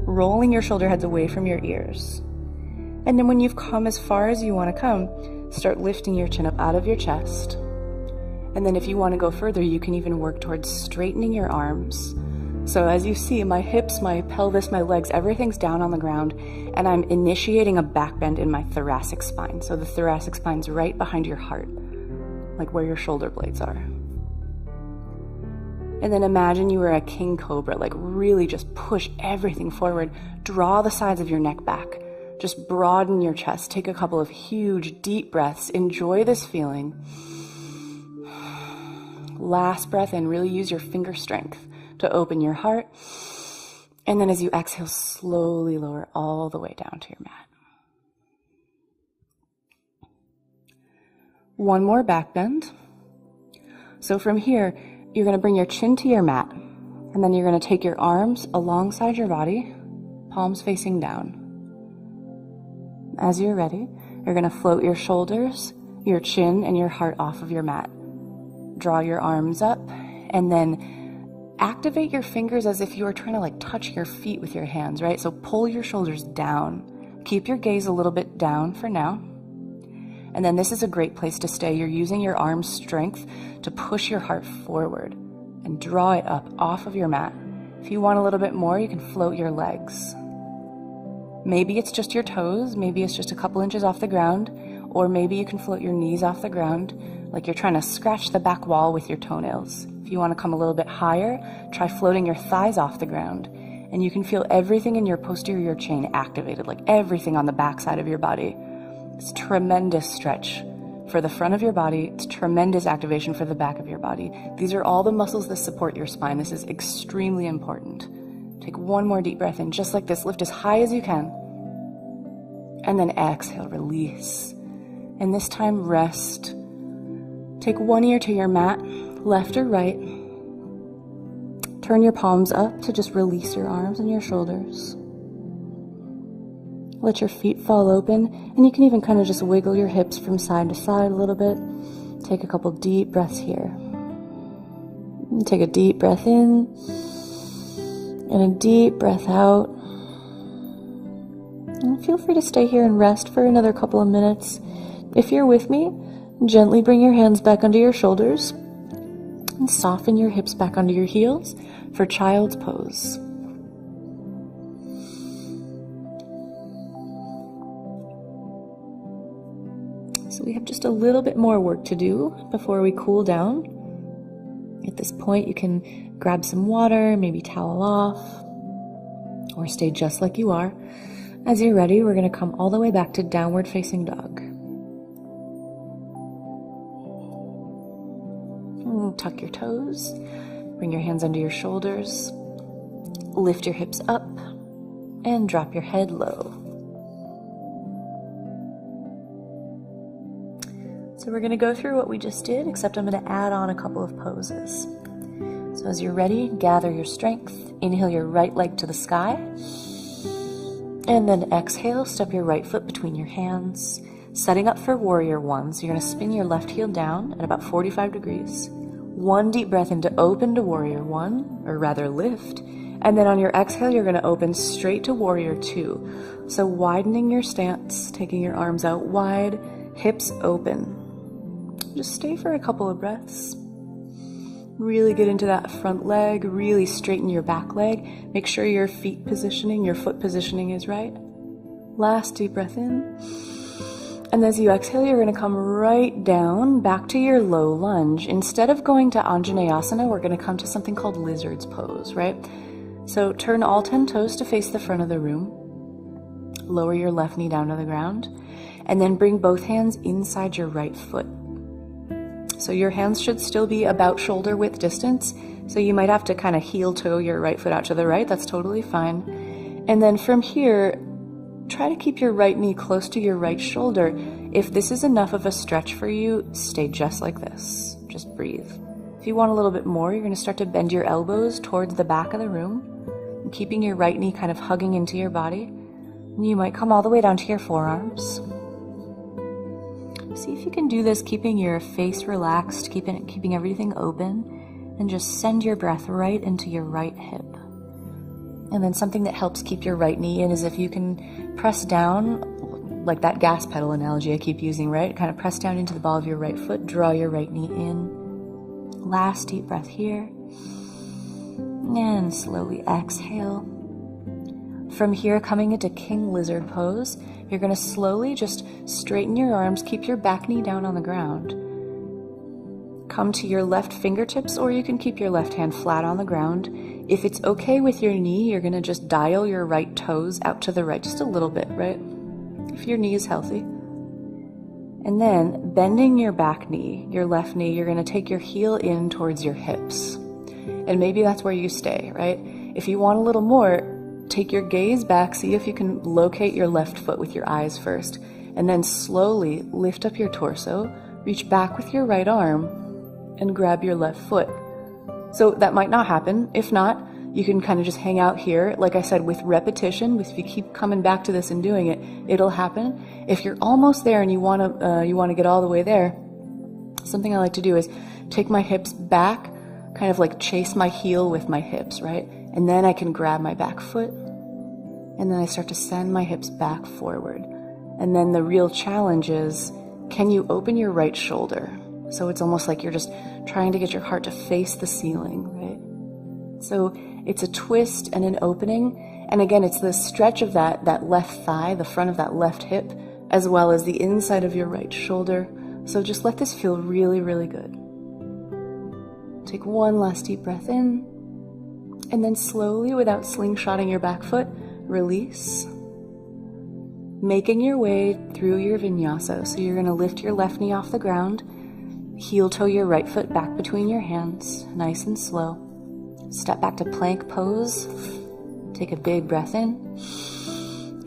rolling your shoulder heads away from your ears. And then when you've come as far as you want to come, start lifting your chin up out of your chest. And then if you want to go further, you can even work towards straightening your arms. So as you see, my hips, my pelvis, my legs, everything's down on the ground, and I'm initiating a back bend in my thoracic spine. So the thoracic spine's right behind your heart, like where your shoulder blades are. And then imagine you were a king cobra, like really just push everything forward. Draw the sides of your neck back. Just broaden your chest. Take a couple of huge, deep breaths. Enjoy this feeling. Last breath in, really use your finger strength to open your heart. And then as you exhale, slowly lower all the way down to your mat. One more back bend. So from here, you're going to bring your chin to your mat, and then you're going to take your arms alongside your body, palms facing down. As you're ready, you're going to float your shoulders, your chin, and your heart off of your mat. Draw your arms up, and then activate your fingers as if you were trying to like touch your feet with your hands, right? So pull your shoulders down. Keep your gaze a little bit down for now. And then this is a great place to stay. You're using your arm strength to push your heart forward and draw it up off of your mat. If you want a little bit more, you can float your legs. Maybe it's just your toes, maybe it's just a couple inches off the ground, or maybe you can float your knees off the ground like you're trying to scratch the back wall with your toenails. If you want to come a little bit higher, try floating your thighs off the ground, and you can feel everything in your posterior chain activated, like everything on the back side of your body. It's tremendous stretch for the front of your body. It's tremendous activation for the back of your body. These are all the muscles that support your spine. This is extremely important. Take one more deep breath in, just like this. Lift as high as you can. And then exhale, release. And this time, rest. Take one ear to your mat, left or right. Turn your palms up to just release your arms and your shoulders. Let your feet fall open, and you can even kind of just wiggle your hips from side to side a little bit. Take a couple deep breaths here. Take a deep breath in, and a deep breath out. And feel free to stay here and rest for another couple of minutes. If you're with me, gently bring your hands back under your shoulders, and soften your hips back under your heels for child's pose. So we have just a little bit more work to do before we cool down. At this point, you can grab some water, maybe towel off, or stay just like you are. As you're ready, we're going to come all the way back to downward facing dog. Tuck your toes, bring your hands under your shoulders, lift your hips up, and drop your head low. So we're going to go through what we just did, except I'm going to add on a couple of poses. So as you're ready, gather your strength, inhale your right leg to the sky, and then exhale, step your right foot between your hands, setting up for warrior one. So you're going to spin your left heel down at about 45 degrees. One deep breath in to open to warrior one, or rather lift, and then on your exhale, you're going to open straight to warrior two. So widening your stance, taking your arms out wide, hips open. Just stay for a couple of breaths. Really get into that front leg, really straighten your back leg. Make sure your foot positioning is right. Last deep breath in. And as you exhale, you're going to come right down back to your low lunge. Instead of going to Anjaneyasana, we're going to come to something called lizard's pose, right? So turn all 10 toes to face the front of the room. Lower your left knee down to the ground. And then bring both hands inside your right foot. So your hands should still be about shoulder width distance. So you might have to kind of heel toe your right foot out to the right. That's totally fine. And then from here, try to keep your right knee close to your right shoulder. If this is enough of a stretch for you, stay just like this. Just breathe. If you want a little bit more, you're going to start to bend your elbows towards the back of the room, and keeping your right knee kind of hugging into your body. And you might come all the way down to your forearms. See if you can do this, keeping your face relaxed, keeping everything open, and just send your breath right into your right hip. And then something that helps keep your right knee in is if you can press down, like that gas pedal analogy I keep using, right? Kind of press down into the ball of your right foot, draw your right knee in. Last deep breath here. And slowly exhale. From here, coming into King Lizard pose, you're going to slowly just straighten your arms, keep your back knee down on the ground. Come to your left fingertips, or you can keep your left hand flat on the ground. If it's okay with your knee, you're going to just dial your right toes out to the right just a little bit, right? If your knee is healthy. And then bending your back knee, your left knee, you're going to take your heel in towards your hips. And maybe that's where you stay, right? If you want a little more, take your gaze back, see if you can locate your left foot with your eyes first, and then slowly lift up your torso, reach back with your right arm, and grab your left foot. So that might not happen. If not, you can kind of just hang out here. Like I said, with repetition, if you keep coming back to this and doing it, it'll happen. If you're almost there and you want to get all the way there, something I like to do is take my hips back, kind of like chase my heel with my hips, right? And then I can grab my back foot, and then I start to send my hips back forward. And then the real challenge is, can you open your right shoulder? So it's almost like you're just trying to get your heart to face the ceiling, right? So it's a twist and an opening. And again, it's the stretch of that left thigh, the front of that left hip, as well as the inside of your right shoulder. So just let this feel really, really good. Take one last deep breath in, and then slowly, without slingshotting your back foot, release. Making your way through your vinyasa. So you're going to lift your left knee off the ground, heel toe your right foot back between your hands, nice and slow. Step back to plank pose. Take a big breath in,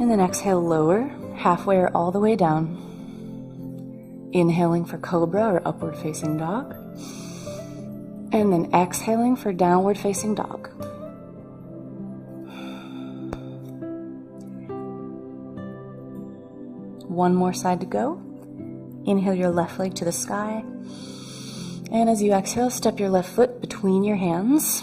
and then exhale, lower, halfway or all the way down. Inhaling for cobra or upward facing dog, and then exhaling for downward facing dog. One more side to go. Inhale your left leg to the sky. And as you exhale, step your left foot between your hands.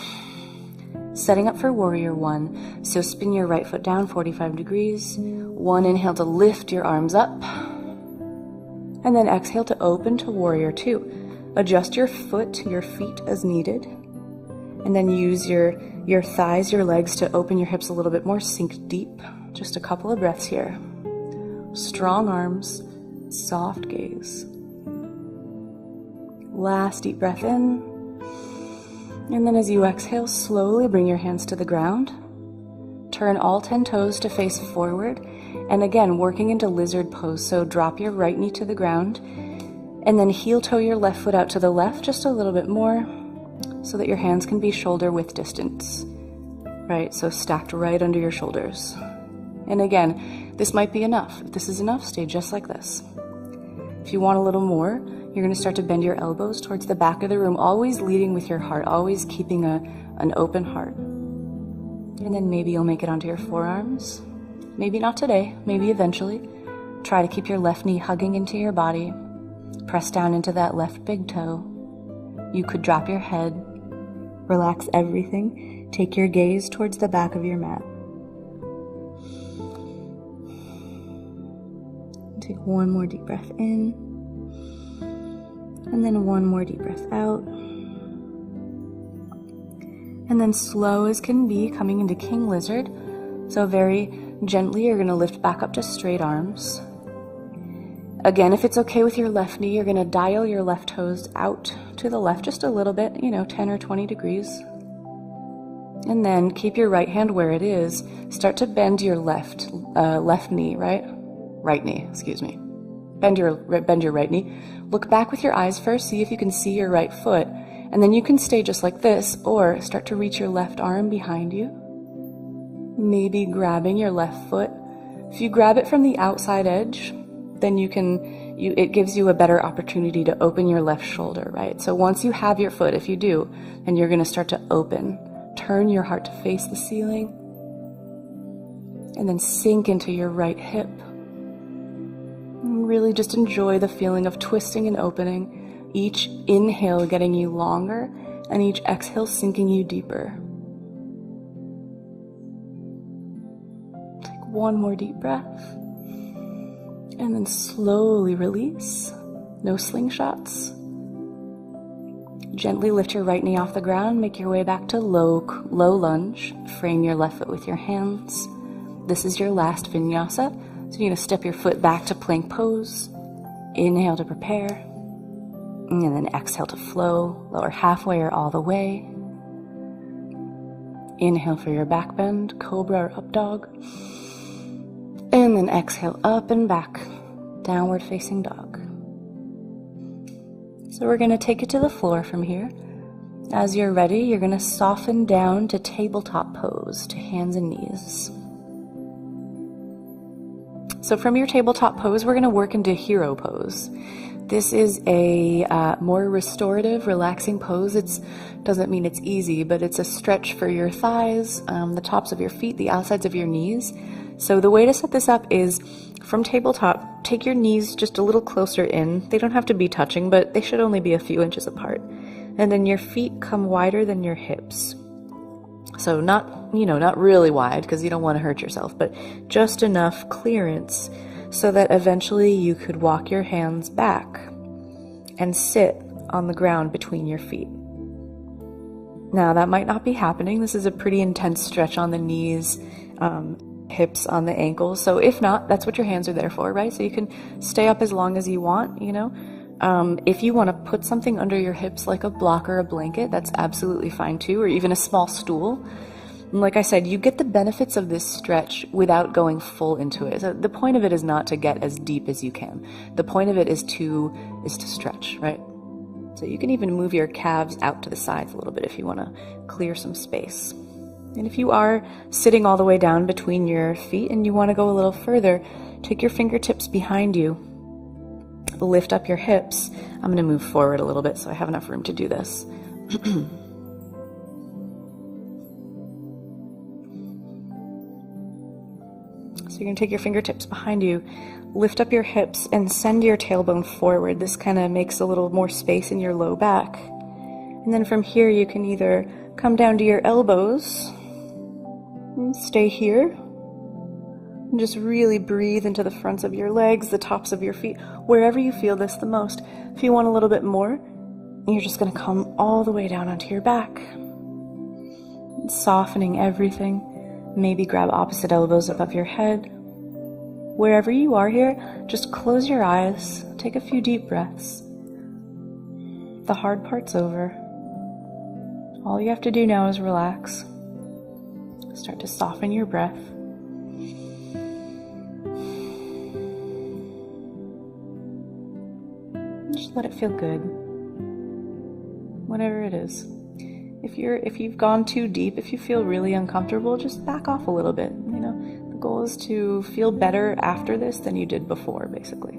Setting up for warrior one. So spin your right foot down 45 degrees. One inhale to lift your arms up. And then exhale to open to warrior two. Adjust your feet as needed. And then use your thighs, your legs to open your hips a little bit more. Sink deep. Just a couple of breaths here. Strong arms, soft gaze. Last deep breath in. And then as you exhale, slowly bring your hands to the ground. Turn all 10 toes to face forward. And again, working into lizard pose. So drop your right knee to the ground. And then heel toe your left foot out to the left just a little bit more so that your hands can be shoulder width distance. Right, so stacked right under your shoulders. And again, this might be enough. If this is enough, stay just like this. If you want a little more, you're going to start to bend your elbows towards the back of the room, always leading with your heart, always keeping an open heart. And then maybe you'll make it onto your forearms. Maybe not today, maybe eventually. Try to keep your left knee hugging into your body. Press down into that left big toe. You could drop your head. Relax everything. Take your gaze towards the back of your mat. Take one more deep breath in, and then one more deep breath out. And then slow as can be, coming into King Lizard. So very gently, you're going to lift back up to straight arms. Again, if it's okay with your left knee, you're going to dial your left toes out to the left just a little bit, 10 or 20 degrees. And then keep your right hand where it is. Start to bend your left knee, right knee, excuse me. Bend your right knee. Look back with your eyes first, see if you can see your right foot. And then you can stay just like this, or start to reach your left arm behind you. Maybe grabbing your left foot. If you grab it from the outside edge, then it gives you a better opportunity to open your left shoulder, right? So once you have your foot, if you do, then you're going to start to open. Turn your heart to face the ceiling. And then sink into your right hip. And really just enjoy the feeling of twisting and opening. Each inhale getting you longer, and each exhale sinking you deeper. Take one more deep breath. And then slowly release. No slingshots. Gently lift your right knee off the ground. Make your way back to low lunge. Frame your left foot with your hands. This is your last vinyasa. So you're going to step your foot back to plank pose. Inhale to prepare. And then exhale to flow. Lower halfway or all the way. Inhale for your back bend, cobra or up dog. And then exhale up and back, downward facing dog. So we're going to take it to the floor from here. As you're ready, you're going to soften down to tabletop pose, to hands and knees. So from your tabletop pose, we're going to work into hero pose. This is a more restorative, relaxing pose. It doesn't mean it's easy, but it's a stretch for your thighs, the tops of your feet, the outsides of your knees. So the way to set this up is from tabletop, take your knees just a little closer in. They don't have to be touching, but they should only be a few inches apart. And then your feet come wider than your hips. So not really wide because you don't want to hurt yourself, but just enough clearance so that eventually you could walk your hands back and sit on the ground between your feet. Now that might not be happening. This is a pretty intense stretch on the knees, hips, on the ankles. So if not, that's what your hands are there for, right? So you can stay up as long as you want, If you want to put something under your hips like a block or a blanket, that's absolutely fine too, or even a small stool. And like I said, you get the benefits of this stretch without going full into it. So the point of it is not to get as deep as you can. The point of it is to stretch, right? So you can even move your calves out to the sides a little bit if you want to clear some space. And if you are sitting all the way down between your feet and you want to go a little further, take your fingertips behind you. Lift up your hips. I'm going to move forward a little bit so I have enough room to do this. So you're going to take your fingertips behind you, lift up your hips, and send your tailbone forward. This kind of makes a little more space in your low back. And then from here, you can either come down to your elbows and stay here. And just really breathe into the fronts of your legs, the tops of your feet, wherever you feel this the most. If you want a little bit more, you're just going to come all the way down onto your back, softening everything. Maybe grab opposite elbows above your head. Wherever you are here, just close your eyes, take a few deep breaths. The hard part's over. All you have to do now is relax. Start to soften your breath. Just let it feel good. Whatever it is. If you've gone too deep, if you feel really uncomfortable, just back off a little bit. The goal is to feel better after this than you did before, basically.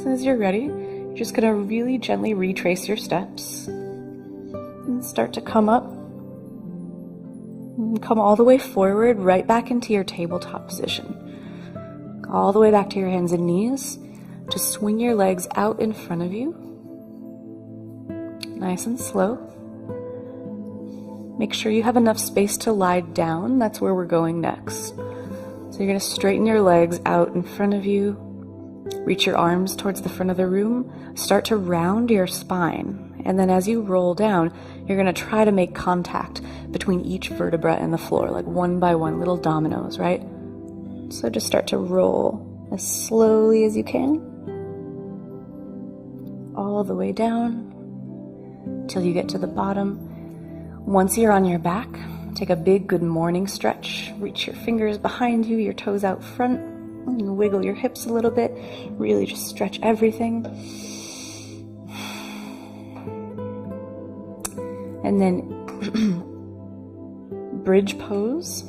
So as you're ready, you're just going to really gently retrace your steps and start to come up and come all the way forward, right back into your tabletop position. All the way back to your hands and knees. Just swing your legs out in front of you. Nice and slow. Make sure you have enough space to lie down. That's where we're going next. So you're going to straighten your legs out in front of you. Reach your arms towards the front of the room. Start to round your spine And then as you roll down, you're going to try to make contact between each vertebra and the floor, like one by one, little dominoes, right? So just start to roll as slowly as you can, all the way down till you get to the bottom. Once you're on your back, take a big good morning stretch. Reach your fingers behind you, your toes out front, and wiggle your hips a little bit. Really just stretch everything. And then bridge pose.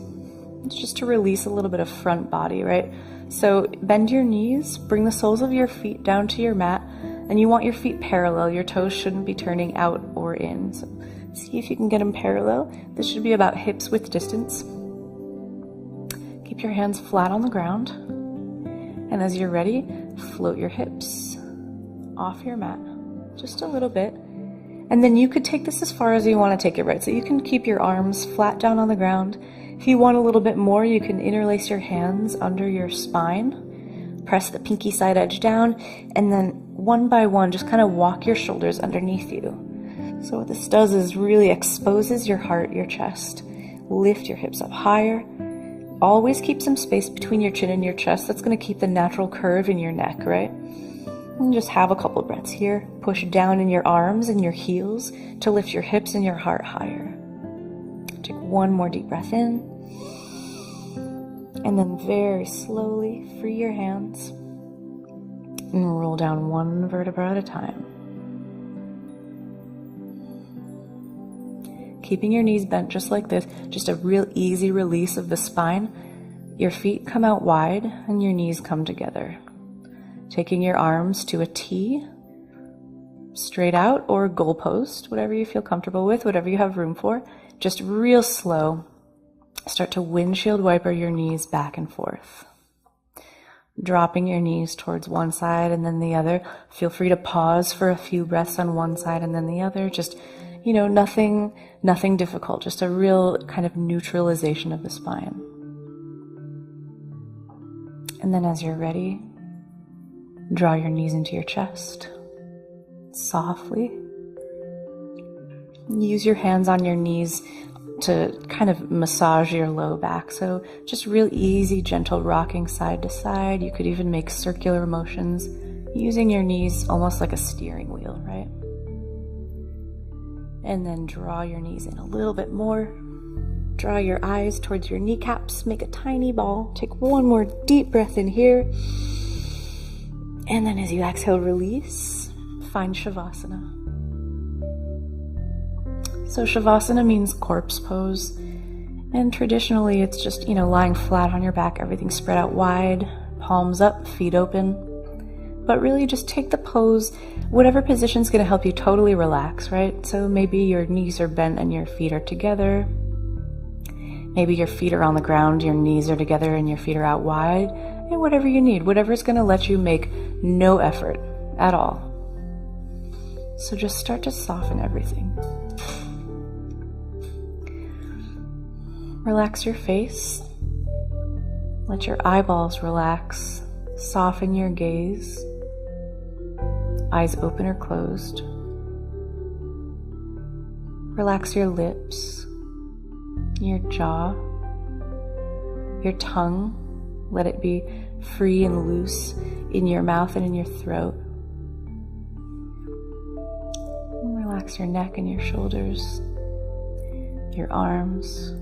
It's just to release a little bit of front body, right? So bend your knees, bring the soles of your feet down to your mat, and you want your feet parallel. Your toes shouldn't be turning out or in. So see if you can get them parallel. This should be about hips width distance. Keep your hands flat on the ground. And as you're ready, float your hips off your mat just a little bit. And then you could take this as far as you want to take it, right? So you can keep your arms flat down on the ground. If you want a little bit more, you can interlace your hands under your spine. Press the pinky side edge down. And then one by one, just kind of walk your shoulders underneath you. So what this does is really exposes your heart, your chest. Lift your hips up higher. Always keep some space between your chin and your chest. That's going to keep the natural curve in your neck, right? And just have a couple breaths here. Push down in your arms and your heels to lift your hips and your heart higher. Take one more deep breath in. And then very slowly free your hands and roll down one vertebra at a time. Keeping your knees bent just like this, just a real easy release of the spine. Your feet come out wide and your knees come together. Taking your arms to a T, straight out, or goalpost, whatever you feel comfortable with, whatever you have room for. Just real slow. Start to windshield wiper your knees back and forth. Dropping your knees towards one side and then the other. Feel free to pause for a few breaths on one side and then the other. Just, nothing difficult. Just a real kind of neutralization of the spine. And then as you're ready, draw your knees into your chest. Softly. Use your hands on your knees to kind of massage your low back. So just real easy, gentle rocking side to side. You could even make circular motions using your knees almost like a steering wheel, right? And then draw your knees in a little bit more. Draw your eyes towards your kneecaps. Make a tiny ball. Take one more deep breath in here. And then as you exhale, release. Find Shavasana. So Shavasana means corpse pose. And traditionally it's just, lying flat on your back, everything spread out wide, palms up, feet open. But really just take the pose, whatever position is going to help you totally relax, right? So maybe your knees are bent and your feet are together. Maybe your feet are on the ground, your knees are together and your feet are out wide. And whatever you need, whatever is going to let you make no effort at all. So just start to soften everything. Relax your face. Let your eyeballs relax. Soften your gaze. Eyes open or closed. Relax your lips, your jaw, your tongue. Let it be free and loose in your mouth and in your throat. And relax your neck and your shoulders, your arms,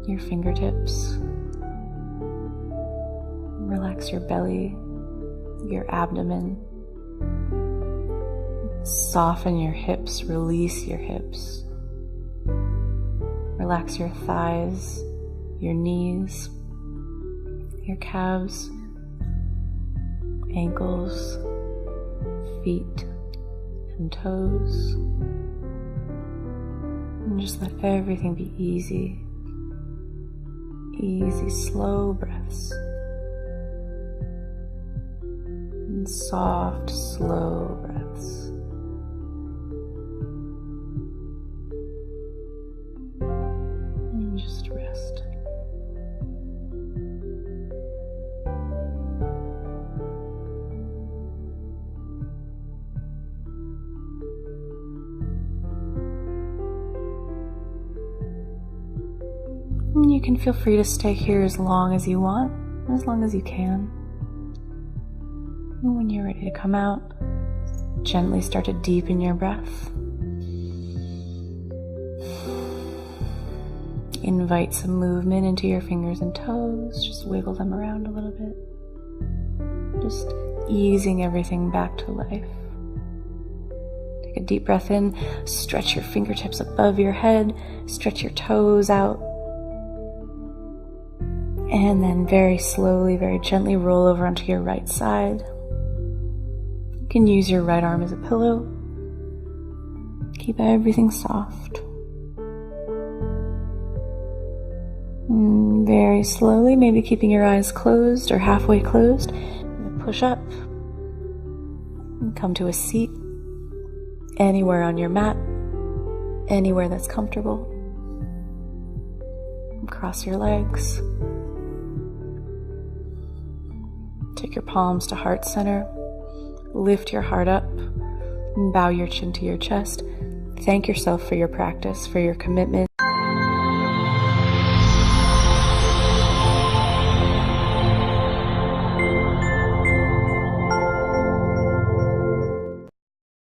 your fingertips. Relax your belly, your abdomen. Soften your hips, release your hips. Relax your thighs, your knees, your calves, ankles, feet, and toes. And just let everything be easy. Easy, slow breaths. And soft, slow breaths. And just rest. You can feel free to stay here as long as you want, as long as you can. And when you're ready to come out, gently start to deepen your breath. Invite some movement into your fingers and toes. Just wiggle them around a little bit. Just easing everything back to life. Take a deep breath in. Stretch your fingertips above your head. Stretch your toes out. And then very slowly, very gently roll over onto your right side. You can use your right arm as a pillow. Keep everything soft. Very slowly, maybe keeping your eyes closed or halfway closed. Push up and come to a seat anywhere on your mat, anywhere that's comfortable. Cross your legs. Take your palms to heart center. Lift your heart up and bow your chin to your chest. Thank yourself for your practice, for your commitment.